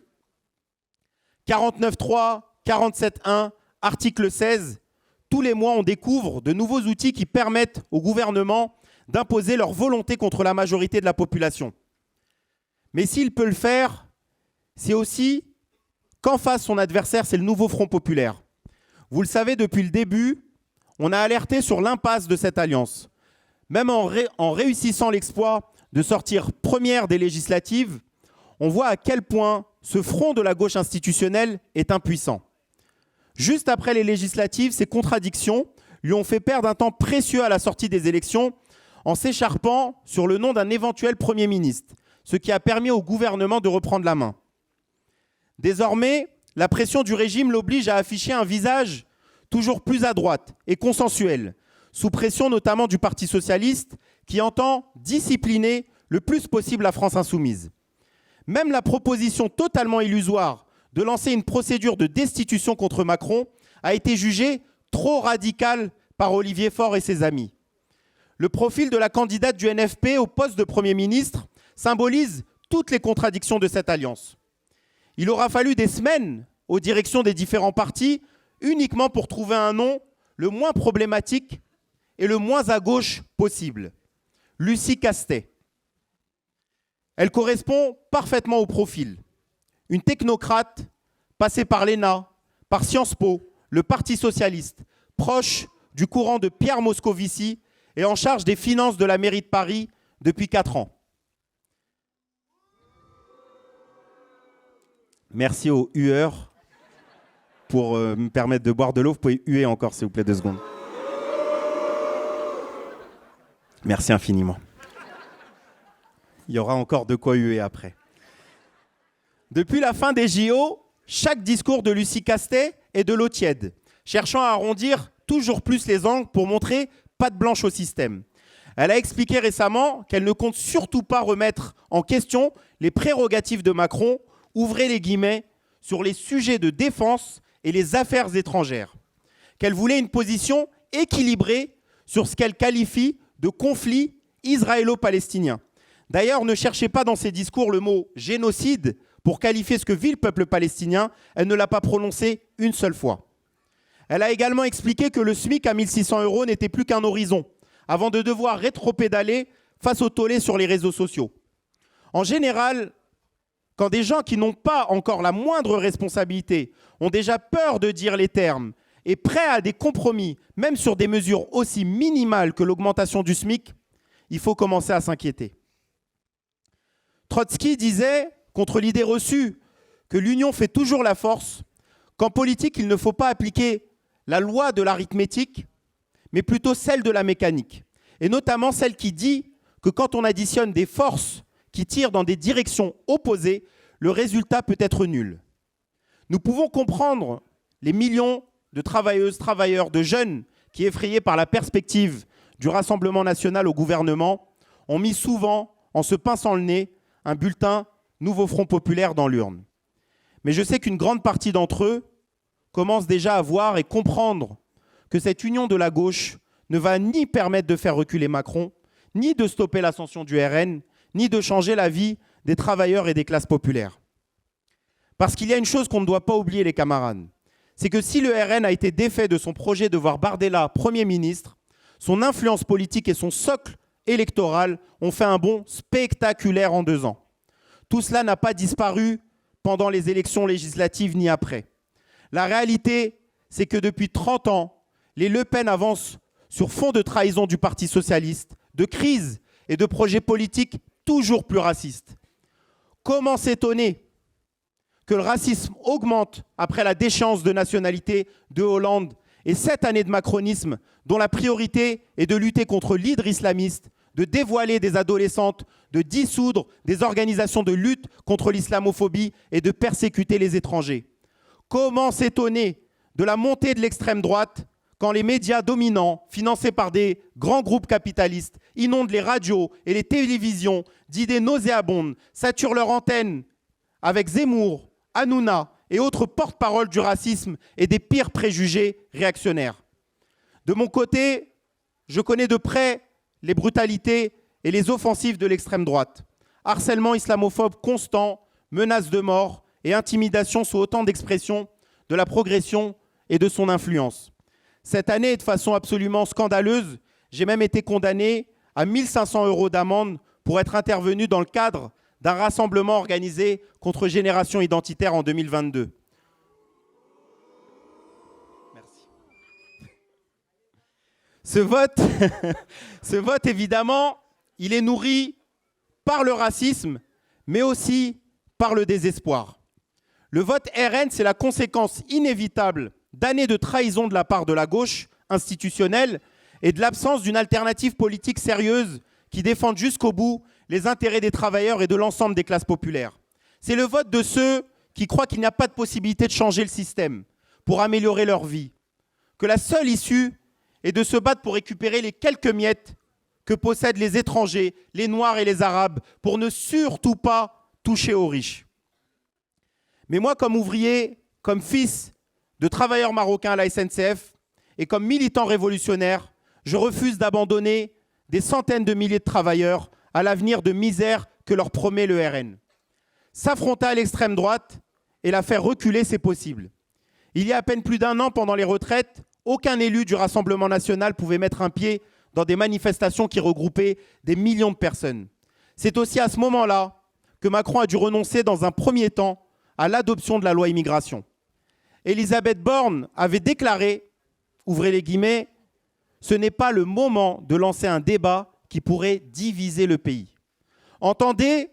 49.3, 47.1, article 16, tous les mois, on découvre de nouveaux outils qui permettent au gouvernement d'imposer leur volonté contre la majorité de la population. Mais s'il peut le faire, c'est aussi qu'en face, son adversaire, c'est le nouveau Front populaire. Vous le savez, depuis le début, on a alerté sur l'impasse de cette alliance. Même en réussissant l'exploit de sortir première des législatives, on voit à quel point ce front de la gauche institutionnelle est impuissant. Juste après les législatives, ces contradictions lui ont fait perdre un temps précieux à la sortie des élections en s'écharpant sur le nom d'un éventuel Premier ministre, ce qui a permis au gouvernement de reprendre la main. Désormais, la pression du régime l'oblige à afficher un visage toujours plus à droite et consensuel, sous pression notamment du Parti socialiste qui entend discipliner le plus possible la France insoumise. Même la proposition totalement illusoire de lancer une procédure de destitution contre Macron a été jugée trop radicale par Olivier Faure et ses amis. Le profil de la candidate du NFP au poste de Premier ministre symbolise toutes les contradictions de cette alliance. Il aura fallu des semaines aux directions des différents partis uniquement pour trouver un nom le moins problématique et le moins à gauche possible. Lucie Castet. Elle correspond parfaitement au profil. Une technocrate passée par l'ENA, par Sciences Po, le Parti socialiste, proche du courant de Pierre Moscovici et en charge des finances de la mairie de Paris depuis 4 ans. Merci aux hueurs pour me permettre de boire de l'eau. Vous pouvez huer encore, s'il vous plaît, 2 secondes. Merci infiniment. Il y aura encore de quoi huer après. Depuis la fin des JO, chaque discours de Lucie Castet est de l'eau tiède, cherchant à arrondir toujours plus les angles pour montrer patte blanche au système. Elle a expliqué récemment qu'elle ne compte surtout pas remettre en question les prérogatives de Macron, ouvrez les guillemets, sur les sujets de défense et les affaires étrangères. Qu'elle voulait une position équilibrée sur ce qu'elle qualifie de conflit israélo-palestinien. D'ailleurs, ne cherchez pas dans ses discours le mot génocide pour qualifier ce que vit le peuple palestinien. Elle ne l'a pas prononcé une seule fois. Elle a également expliqué que le SMIC à 1 600 € n'était plus qu'un horizon, avant de devoir rétropédaler face au tollé sur les réseaux sociaux. En général, quand des gens qui n'ont pas encore la moindre responsabilité ont déjà peur de dire les termes et prêts à des compromis, même sur des mesures aussi minimales que l'augmentation du SMIC, il faut commencer à s'inquiéter. Trotsky disait, contre l'idée reçue que l'union fait toujours la force, qu'en politique, il ne faut pas appliquer la loi de l'arithmétique, mais plutôt celle de la mécanique, et notamment celle qui dit que quand on additionne des forces qui tirent dans des directions opposées, le résultat peut être nul. Nous pouvons comprendre les millions de travailleuses, travailleurs, de jeunes qui, effrayés par la perspective du Rassemblement national au gouvernement, ont mis souvent, en se pinçant le nez, un bulletin Nouveau Front Populaire dans l'urne. Mais je sais qu'une grande partie d'entre eux commencent déjà à voir et comprendre que cette union de la gauche ne va ni permettre de faire reculer Macron, ni de stopper l'ascension du RN, ni de changer la vie des travailleurs et des classes populaires. Parce qu'il y a une chose qu'on ne doit pas oublier, les camarades, c'est que si le RN a été défait de son projet de voir Bardella Premier ministre, son influence politique et son socle électoral ont fait un bond spectaculaire en 2 ans. Tout cela n'a pas disparu pendant les élections législatives ni après. La réalité, c'est que depuis 30 ans, les Le Pen avancent sur fond de trahison du Parti socialiste, de crise et de projets politiques toujours plus racistes. Comment s'étonner que le racisme augmente après la déchéance de nationalité de Hollande et 7 années de macronisme dont la priorité est de lutter contre l'hydre islamiste, de dévoiler des adolescentes, de dissoudre des organisations de lutte contre l'islamophobie et de persécuter les étrangers. Comment s'étonner de la montée de l'extrême droite quand les médias dominants, financés par des grands groupes capitalistes, inondent les radios et les télévisions d'idées nauséabondes, saturent leurs antennes avec Zemmour, Hanouna et autres porte-parole du racisme et des pires préjugés réactionnaires. De mon côté, je connais de près les brutalités et les offensives de l'extrême droite. Harcèlement islamophobe constant, menaces de mort et intimidation sont autant d'expressions de la progression et de son influence. Cette année, de façon absolument scandaleuse, j'ai même été condamné à 1 500 € d'amende pour être intervenu dans le cadre d'un rassemblement organisé contre Génération Identitaire en 2022. Merci. Ce vote, évidemment, il est nourri par le racisme, mais aussi par le désespoir. Le vote RN, c'est la conséquence inévitable d'années de trahison de la part de la gauche institutionnelle et de l'absence d'une alternative politique sérieuse qui défende jusqu'au bout les intérêts des travailleurs et de l'ensemble des classes populaires. C'est le vote de ceux qui croient qu'il n'y a pas de possibilité de changer le système pour améliorer leur vie, que la seule issue est de se battre pour récupérer les quelques miettes que possèdent les étrangers, les Noirs et les Arabes, pour ne surtout pas toucher aux riches. Mais moi, comme ouvrier, comme fils de travailleurs marocains à la SNCF et comme militant révolutionnaire, je refuse d'abandonner des centaines de milliers de travailleurs à l'avenir de misère que leur promet le RN. S'affronter à l'extrême droite et la faire reculer, c'est possible. Il y a à peine plus d'1 an, pendant les retraites, aucun élu du Rassemblement national pouvait mettre un pied dans des manifestations qui regroupaient des millions de personnes. C'est aussi à ce moment-là que Macron a dû renoncer dans un premier temps à l'adoption de la loi immigration. Elisabeth Borne avait déclaré, ouvrez les guillemets, « Ce n'est pas le moment de lancer un débat qui pourrait diviser le pays. » Entendez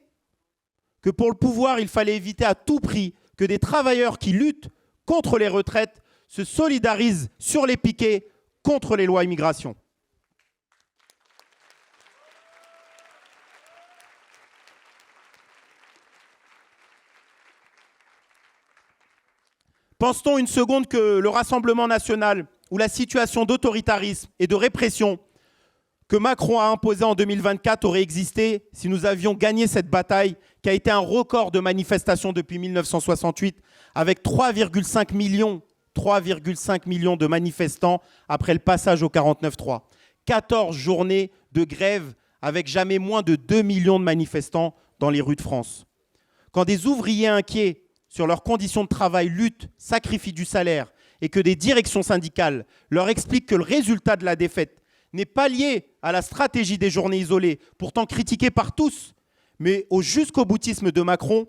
que pour le pouvoir, il fallait éviter à tout prix que des travailleurs qui luttent contre les retraites se solidarisent sur les piquets contre les lois immigration. Pense-t-on une seconde que le Rassemblement national ou la situation d'autoritarisme et de répression que Macron a imposée en 2024 aurait existé si nous avions gagné cette bataille qui a été un record de manifestations depuis 1968 avec 3,5 millions de manifestants après le passage au 49-3. 14 journées de grève avec jamais moins de 2 millions de manifestants dans les rues de France. Quand des ouvriers inquiets sur leurs conditions de travail luttent, sacrifient du salaire et que des directions syndicales leur expliquent que le résultat de la défaite n'est pas lié à la stratégie des journées isolées, pourtant critiquée par tous, mais au jusqu'au-boutisme de Macron,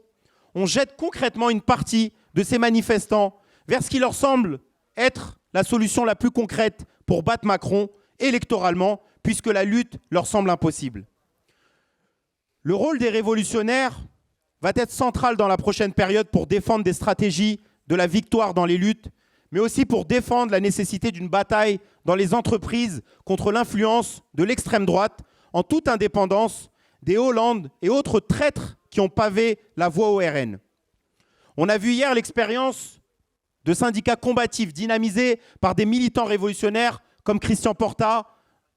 on jette concrètement une partie de ces manifestants vers ce qui leur semble être la solution la plus concrète pour battre Macron électoralement, puisque la lutte leur semble impossible. Le rôle des révolutionnaires va être central dans la prochaine période pour défendre des stratégies de la victoire dans les luttes, mais aussi pour défendre la nécessité d'une bataille dans les entreprises contre l'influence de l'extrême droite, en toute indépendance des Hollande et autres traîtres qui ont pavé la voie au RN. On a vu hier l'expérience de syndicats combatifs dynamisés par des militants révolutionnaires comme Christian Porta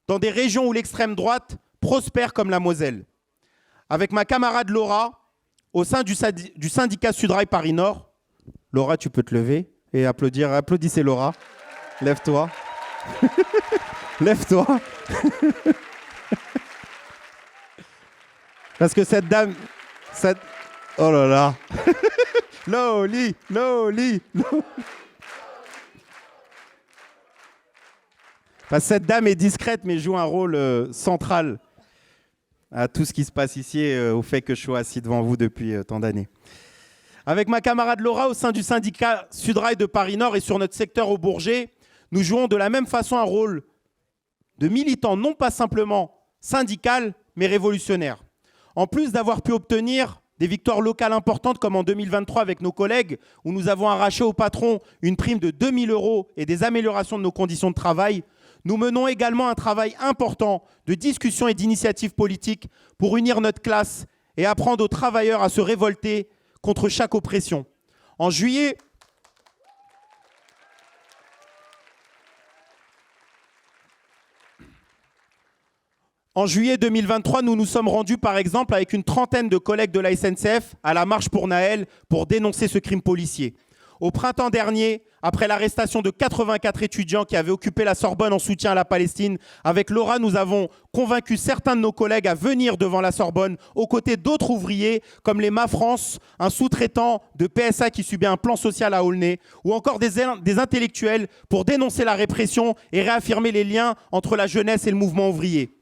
dans des régions où l'extrême droite prospère comme la Moselle. Avec ma camarade Laura, au sein du syndicat Sudrail Paris Nord. Laura, tu peux te lever et applaudir. Applaudissez Laura. Lève-toi. Lève-toi. Parce que cette dame... Oh là là. Loli. Parce que cette dame est discrète mais joue un rôle central à tout ce qui se passe ici, au fait que je sois assis devant vous depuis tant d'années. Avec ma camarade Laura, au sein du syndicat Sudrail de Paris Nord et sur notre secteur au Bourget, nous jouons de la même façon un rôle de militants, non pas simplement syndical, mais révolutionnaire. En plus d'avoir pu obtenir des victoires locales importantes, comme en 2023 avec nos collègues, où nous avons arraché au patron une prime de 2 000 € et des améliorations de nos conditions de travail, nous menons également un travail important de discussion et d'initiative politique pour unir notre classe et apprendre aux travailleurs à se révolter contre chaque oppression. En juillet 2023, nous nous sommes rendus par exemple avec une trentaine de collègues de la SNCF à la marche pour Naël pour dénoncer ce crime policier. Au printemps dernier, après l'arrestation de 84 étudiants qui avaient occupé la Sorbonne en soutien à la Palestine, avec Laura, nous avons convaincu certains de nos collègues à venir devant la Sorbonne aux côtés d'autres ouvriers comme les Ma-France, un sous-traitant de PSA qui subit un plan social à Aulnay, ou encore des intellectuels pour dénoncer la répression et réaffirmer les liens entre la jeunesse et le mouvement ouvrier.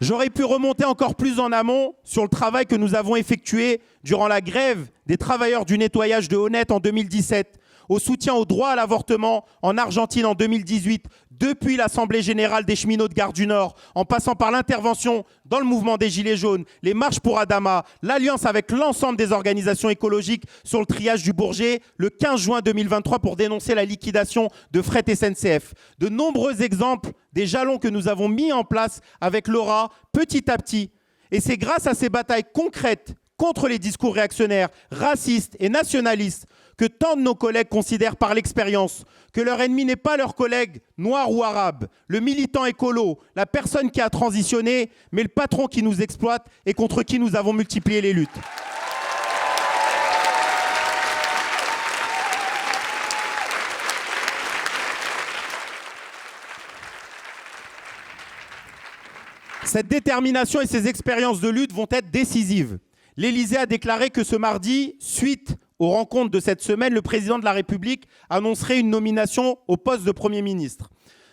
J'aurais pu remonter encore plus en amont sur le travail que nous avons effectué durant la grève des travailleurs du nettoyage de Honnête en 2017, au soutien au droit à l'avortement en Argentine en 2018, depuis l'Assemblée générale des cheminots de Gare du Nord, en passant par l'intervention dans le mouvement des Gilets jaunes, les marches pour Adama, l'alliance avec l'ensemble des organisations écologiques sur le triage du Bourget, le 15 juin 2023 pour dénoncer la liquidation de Fret SNCF. De nombreux exemples des jalons que nous avons mis en place avec Laura petit à petit. Et c'est grâce à ces batailles concrètes contre les discours réactionnaires, racistes et nationalistes que tant de nos collègues considèrent par l'expérience que leur ennemi n'est pas leur collègue noir ou arabe, le militant écolo, la personne qui a transitionné, mais le patron qui nous exploite et contre qui nous avons multiplié les luttes. Cette détermination et ces expériences de lutte vont être décisives. L'Élysée a déclaré que ce mardi, suite aux rencontres de cette semaine, le président de la République annoncerait une nomination au poste de Premier ministre.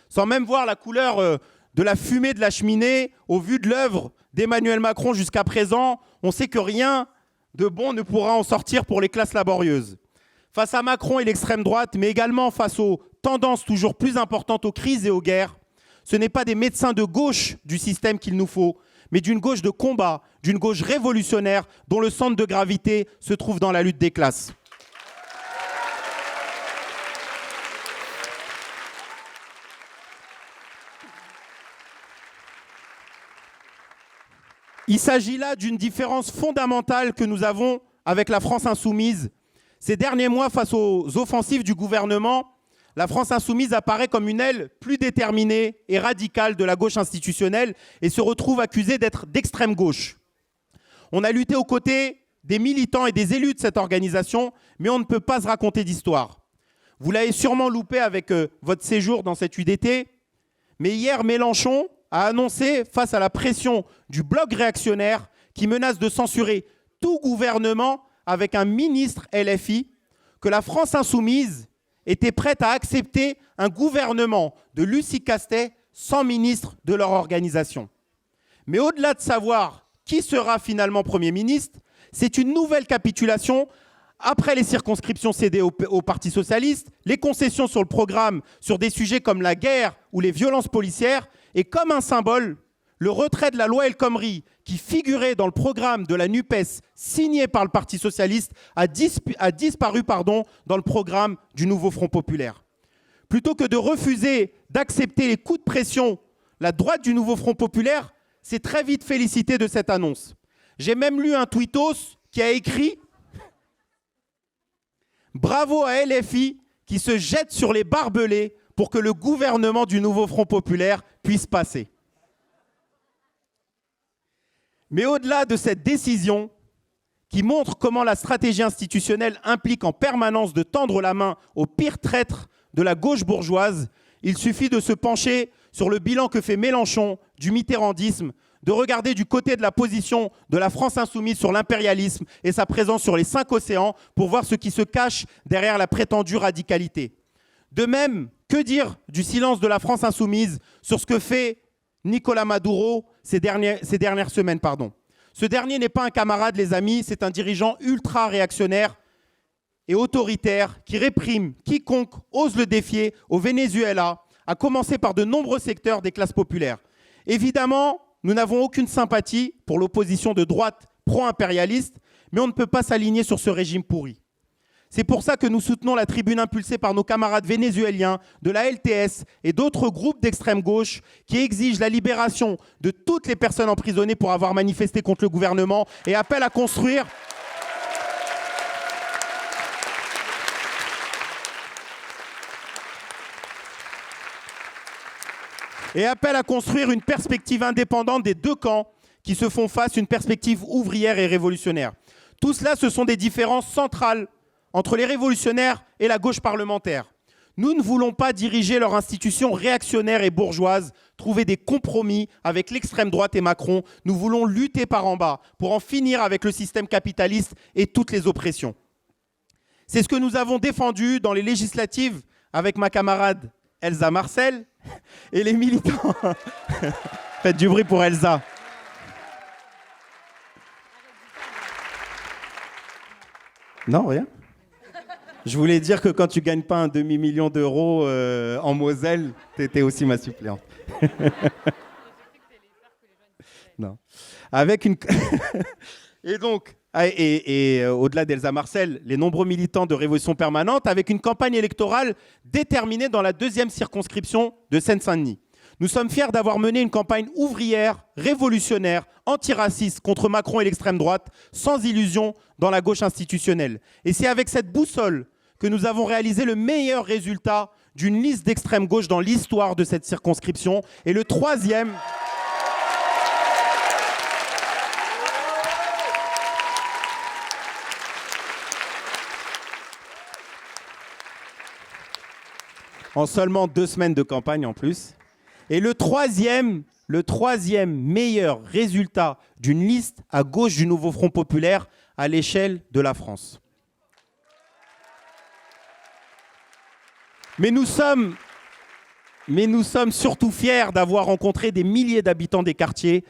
sans même voir la couleur de la fumée de la cheminée, au vu de l'œuvre d'Emmanuel Macron jusqu'à présent, on sait que rien de bon ne pourra en sortir pour les classes laborieuses. Face à Macron et l'extrême droite, mais également face aux tendances toujours plus importantes aux crises et aux guerres, ce n'est pas des médecins de gauche du système qu'il nous faut, mais d'une gauche de combat, d'une gauche révolutionnaire dont le centre de gravité se trouve dans la lutte des classes. Il s'agit là d'une différence fondamentale que nous avons avec la France insoumise. Ces derniers mois, face aux offensives du gouvernement, la France insoumise apparaît comme une aile plus déterminée et radicale de la gauche institutionnelle et se retrouve accusée d'être d'extrême gauche. On a lutté aux côtés des militants et des élus de cette organisation, mais on ne peut pas se raconter d'histoire. Vous l'avez sûrement loupé avec votre séjour dans cette UDT, mais hier, Mélenchon a annoncé, face à la pression du bloc réactionnaire qui menace de censurer tout gouvernement avec un ministre LFI, que la France insoumise était prête à accepter un gouvernement de Lucie Castet sans ministre de leur organisation. Mais au-delà de savoir qui sera finalement Premier ministre, c'est une nouvelle capitulation après les circonscriptions cédées au Parti socialiste, les concessions sur le programme sur des sujets comme la guerre ou les violences policières, et comme un symbole, le retrait de la loi El Khomri, qui figurait dans le programme de la NUPES signé par le Parti socialiste, a disparu dans le programme du nouveau Front populaire. Plutôt que de refuser d'accepter les coups de pression, la droite du nouveau Front populaire s'est très vite félicitée de cette annonce. J'ai même lu un tweetos qui a écrit « Bravo à LFI qui se jette sur les barbelés pour que le gouvernement du nouveau Front populaire puisse passer ». Mais au-delà de cette décision, qui montre comment la stratégie institutionnelle implique en permanence de tendre la main aux pires traîtres de la gauche bourgeoise, il suffit de se pencher sur le bilan que fait Mélenchon du mitterrandisme, de regarder du côté de la position de la France insoumise sur l'impérialisme et sa présence sur les 5 océans pour voir ce qui se cache derrière la prétendue radicalité. De même, que dire du silence de la France insoumise sur ce que fait Nicolás Maduro ces dernières semaines. Ce dernier n'est pas un camarade, les amis, c'est un dirigeant ultra-réactionnaire et autoritaire qui réprime quiconque ose le défier au Venezuela, à commencer par de nombreux secteurs des classes populaires. Évidemment, nous n'avons aucune sympathie pour l'opposition de droite pro-impérialiste, mais on ne peut pas s'aligner sur ce régime pourri. C'est pour ça que nous soutenons la tribune impulsée par nos camarades vénézuéliens de la LTS et d'autres groupes d'extrême gauche qui exigent la libération de toutes les personnes emprisonnées pour avoir manifesté contre le gouvernement et appellent à construire une perspective indépendante des deux camps qui se font face, une perspective ouvrière et révolutionnaire. Tout cela, ce sont des différences centrales entre les révolutionnaires et la gauche parlementaire. Nous ne voulons pas diriger leur institution réactionnaire et bourgeoise, trouver des compromis avec l'extrême droite et Macron. Nous voulons lutter par en bas pour en finir avec le système capitaliste et toutes les oppressions. C'est ce que nous avons défendu dans les législatives avec ma camarade Elsa Marcel et les militants. Faites du bruit pour Elsa. Non, rien. Je voulais dire que quand tu gagnes pas un demi-million d'euros en Moselle, tu étais aussi ma suppléante. Non. Avec une... Et donc, au-delà d'Elsa Marcel, les nombreux militants de Révolution permanente, avec une campagne électorale déterminée dans la 2e circonscription de Seine-Saint-Denis. Nous sommes fiers d'avoir mené une campagne ouvrière, révolutionnaire, antiraciste contre Macron et l'extrême droite, sans illusion dans la gauche institutionnelle. Et c'est avec cette boussole que nous avons réalisé le meilleur résultat d'une liste d'extrême gauche dans l'histoire de cette circonscription. Et le troisième... en seulement 2 semaines de campagne en plus. Et le troisième meilleur résultat d'une liste à gauche du nouveau Front populaire à l'échelle de la France. Mais nous sommes Mais nous sommes surtout fiers d'avoir rencontré des milliers d'habitants des quartiers,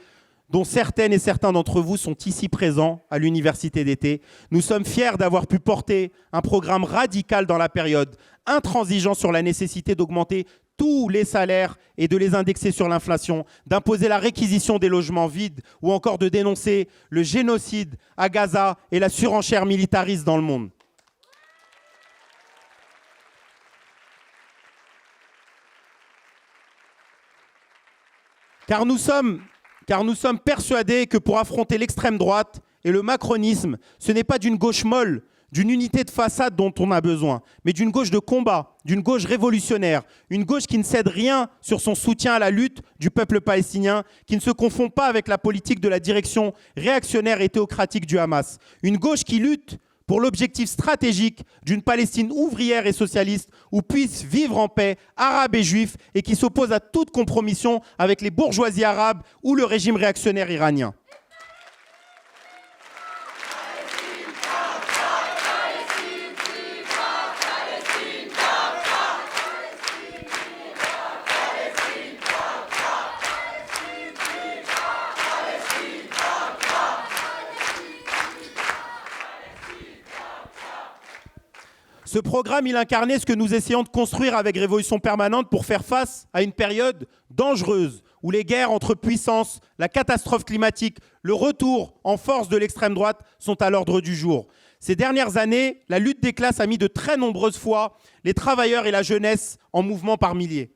dont certaines et certains d'entre vous sont ici présents à l'université d'été. Nous sommes fiers d'avoir pu porter un programme radical dans la période, intransigeant sur la nécessité d'augmenter tous les salaires et de les indexer sur l'inflation, d'imposer la réquisition des logements vides ou encore de dénoncer le génocide à Gaza et la surenchère militariste dans le monde. Car nous sommes persuadés que pour affronter l'extrême droite et le macronisme, ce n'est pas d'une gauche molle, d'une unité de façade dont on a besoin, mais d'une gauche de combat, d'une gauche révolutionnaire, une gauche qui ne cède rien sur son soutien à la lutte du peuple palestinien, qui ne se confond pas avec la politique de la direction réactionnaire et théocratique du Hamas. Une gauche qui lutte pour l'objectif stratégique d'une Palestine ouvrière et socialiste où puissent vivre en paix arabes et juifs et qui s'oppose à toute compromission avec les bourgeoisies arabes ou le régime réactionnaire iranien. Ce programme, il incarnait ce que nous essayons de construire avec Révolution Permanente pour faire face à une période dangereuse où les guerres entre puissances, la catastrophe climatique, le retour en force de l'extrême droite sont à l'ordre du jour. Ces dernières années, la lutte des classes a mis de très nombreuses fois les travailleurs et la jeunesse en mouvement par milliers.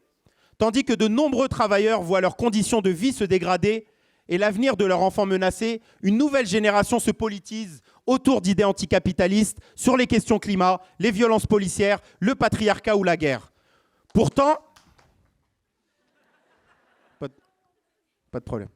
Tandis que de nombreux travailleurs voient leurs conditions de vie se dégrader et l'avenir de leurs enfants menacé, une nouvelle génération se politise autour d'idées anticapitalistes sur les questions climat, les violences policières, le patriarcat ou la guerre. Pourtant, pas de problème.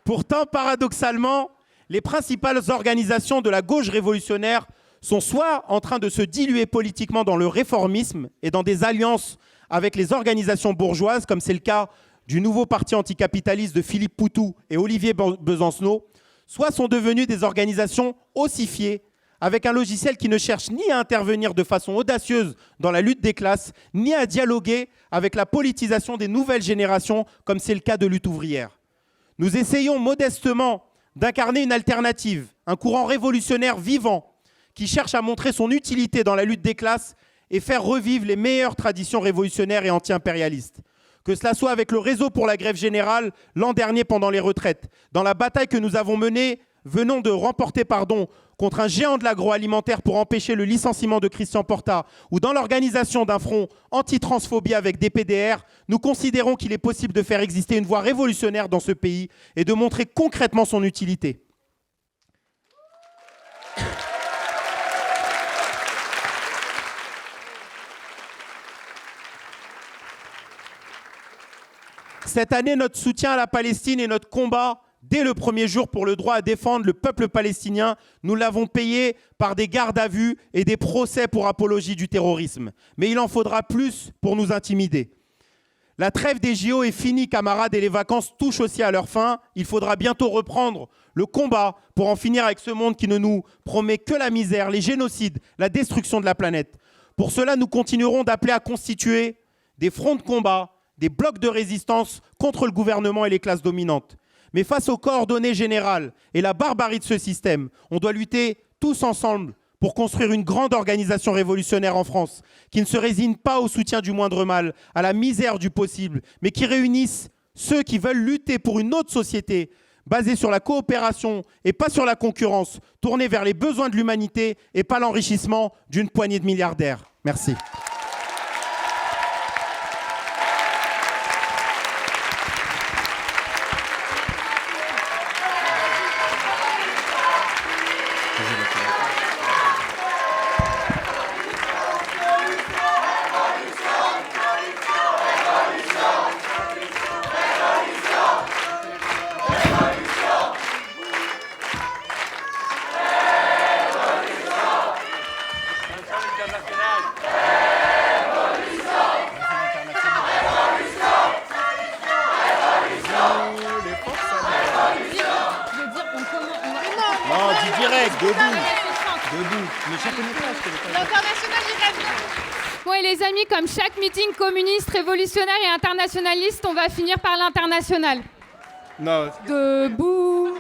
Pourtant, paradoxalement, les principales organisations de la gauche révolutionnaire sont soit en train de se diluer politiquement dans le réformisme et dans des alliances avec les organisations bourgeoises, comme c'est le cas du nouveau parti anticapitaliste de Philippe Poutou et Olivier Besancenot, soit sont devenues des organisations ossifiées, avec un logiciel qui ne cherche ni à intervenir de façon audacieuse dans la lutte des classes, ni à dialoguer avec la politisation des nouvelles générations, comme c'est le cas de Lutte ouvrière. Nous essayons modestement d'incarner une alternative, un courant révolutionnaire vivant, qui cherche à montrer son utilité dans la lutte des classes et faire revivre les meilleures traditions révolutionnaires et anti-impérialistes. Que cela soit avec le réseau pour la grève générale l'an dernier pendant les retraites, dans la bataille que nous avons menée, venons de remporter contre un géant de l'agroalimentaire pour empêcher le licenciement de Christian Porta, ou dans l'organisation d'un front anti-transphobie avec des PDR, nous considérons qu'il est possible de faire exister une voie révolutionnaire dans ce pays et de montrer concrètement son utilité. Cette année, notre soutien à la Palestine et notre combat dès le premier jour pour le droit à défendre le peuple palestinien, nous l'avons payé par des gardes à vue et des procès pour apologie du terrorisme. Mais il en faudra plus pour nous intimider. La trêve des JO est finie, camarades, et les vacances touchent aussi à leur fin. Il faudra bientôt reprendre le combat pour en finir avec ce monde qui ne nous promet que la misère, les génocides, la destruction de la planète. Pour cela, nous continuerons d'appeler à constituer des fronts de combat, des blocs de résistance contre le gouvernement et les classes dominantes. Mais face aux coordonnées générales et la barbarie de ce système, on doit lutter tous ensemble pour construire une grande organisation révolutionnaire en France, qui ne se résigne pas au soutien du moindre mal, à la misère du possible, mais qui réunisse ceux qui veulent lutter pour une autre société, basée sur la coopération et pas sur la concurrence, tournée vers les besoins de l'humanité et pas l'enrichissement d'une poignée de milliardaires. Merci. L'international, il rêve. Bon, et les amis, comme chaque meeting communiste, révolutionnaire et internationaliste, on va finir par l'international. Non. Debout.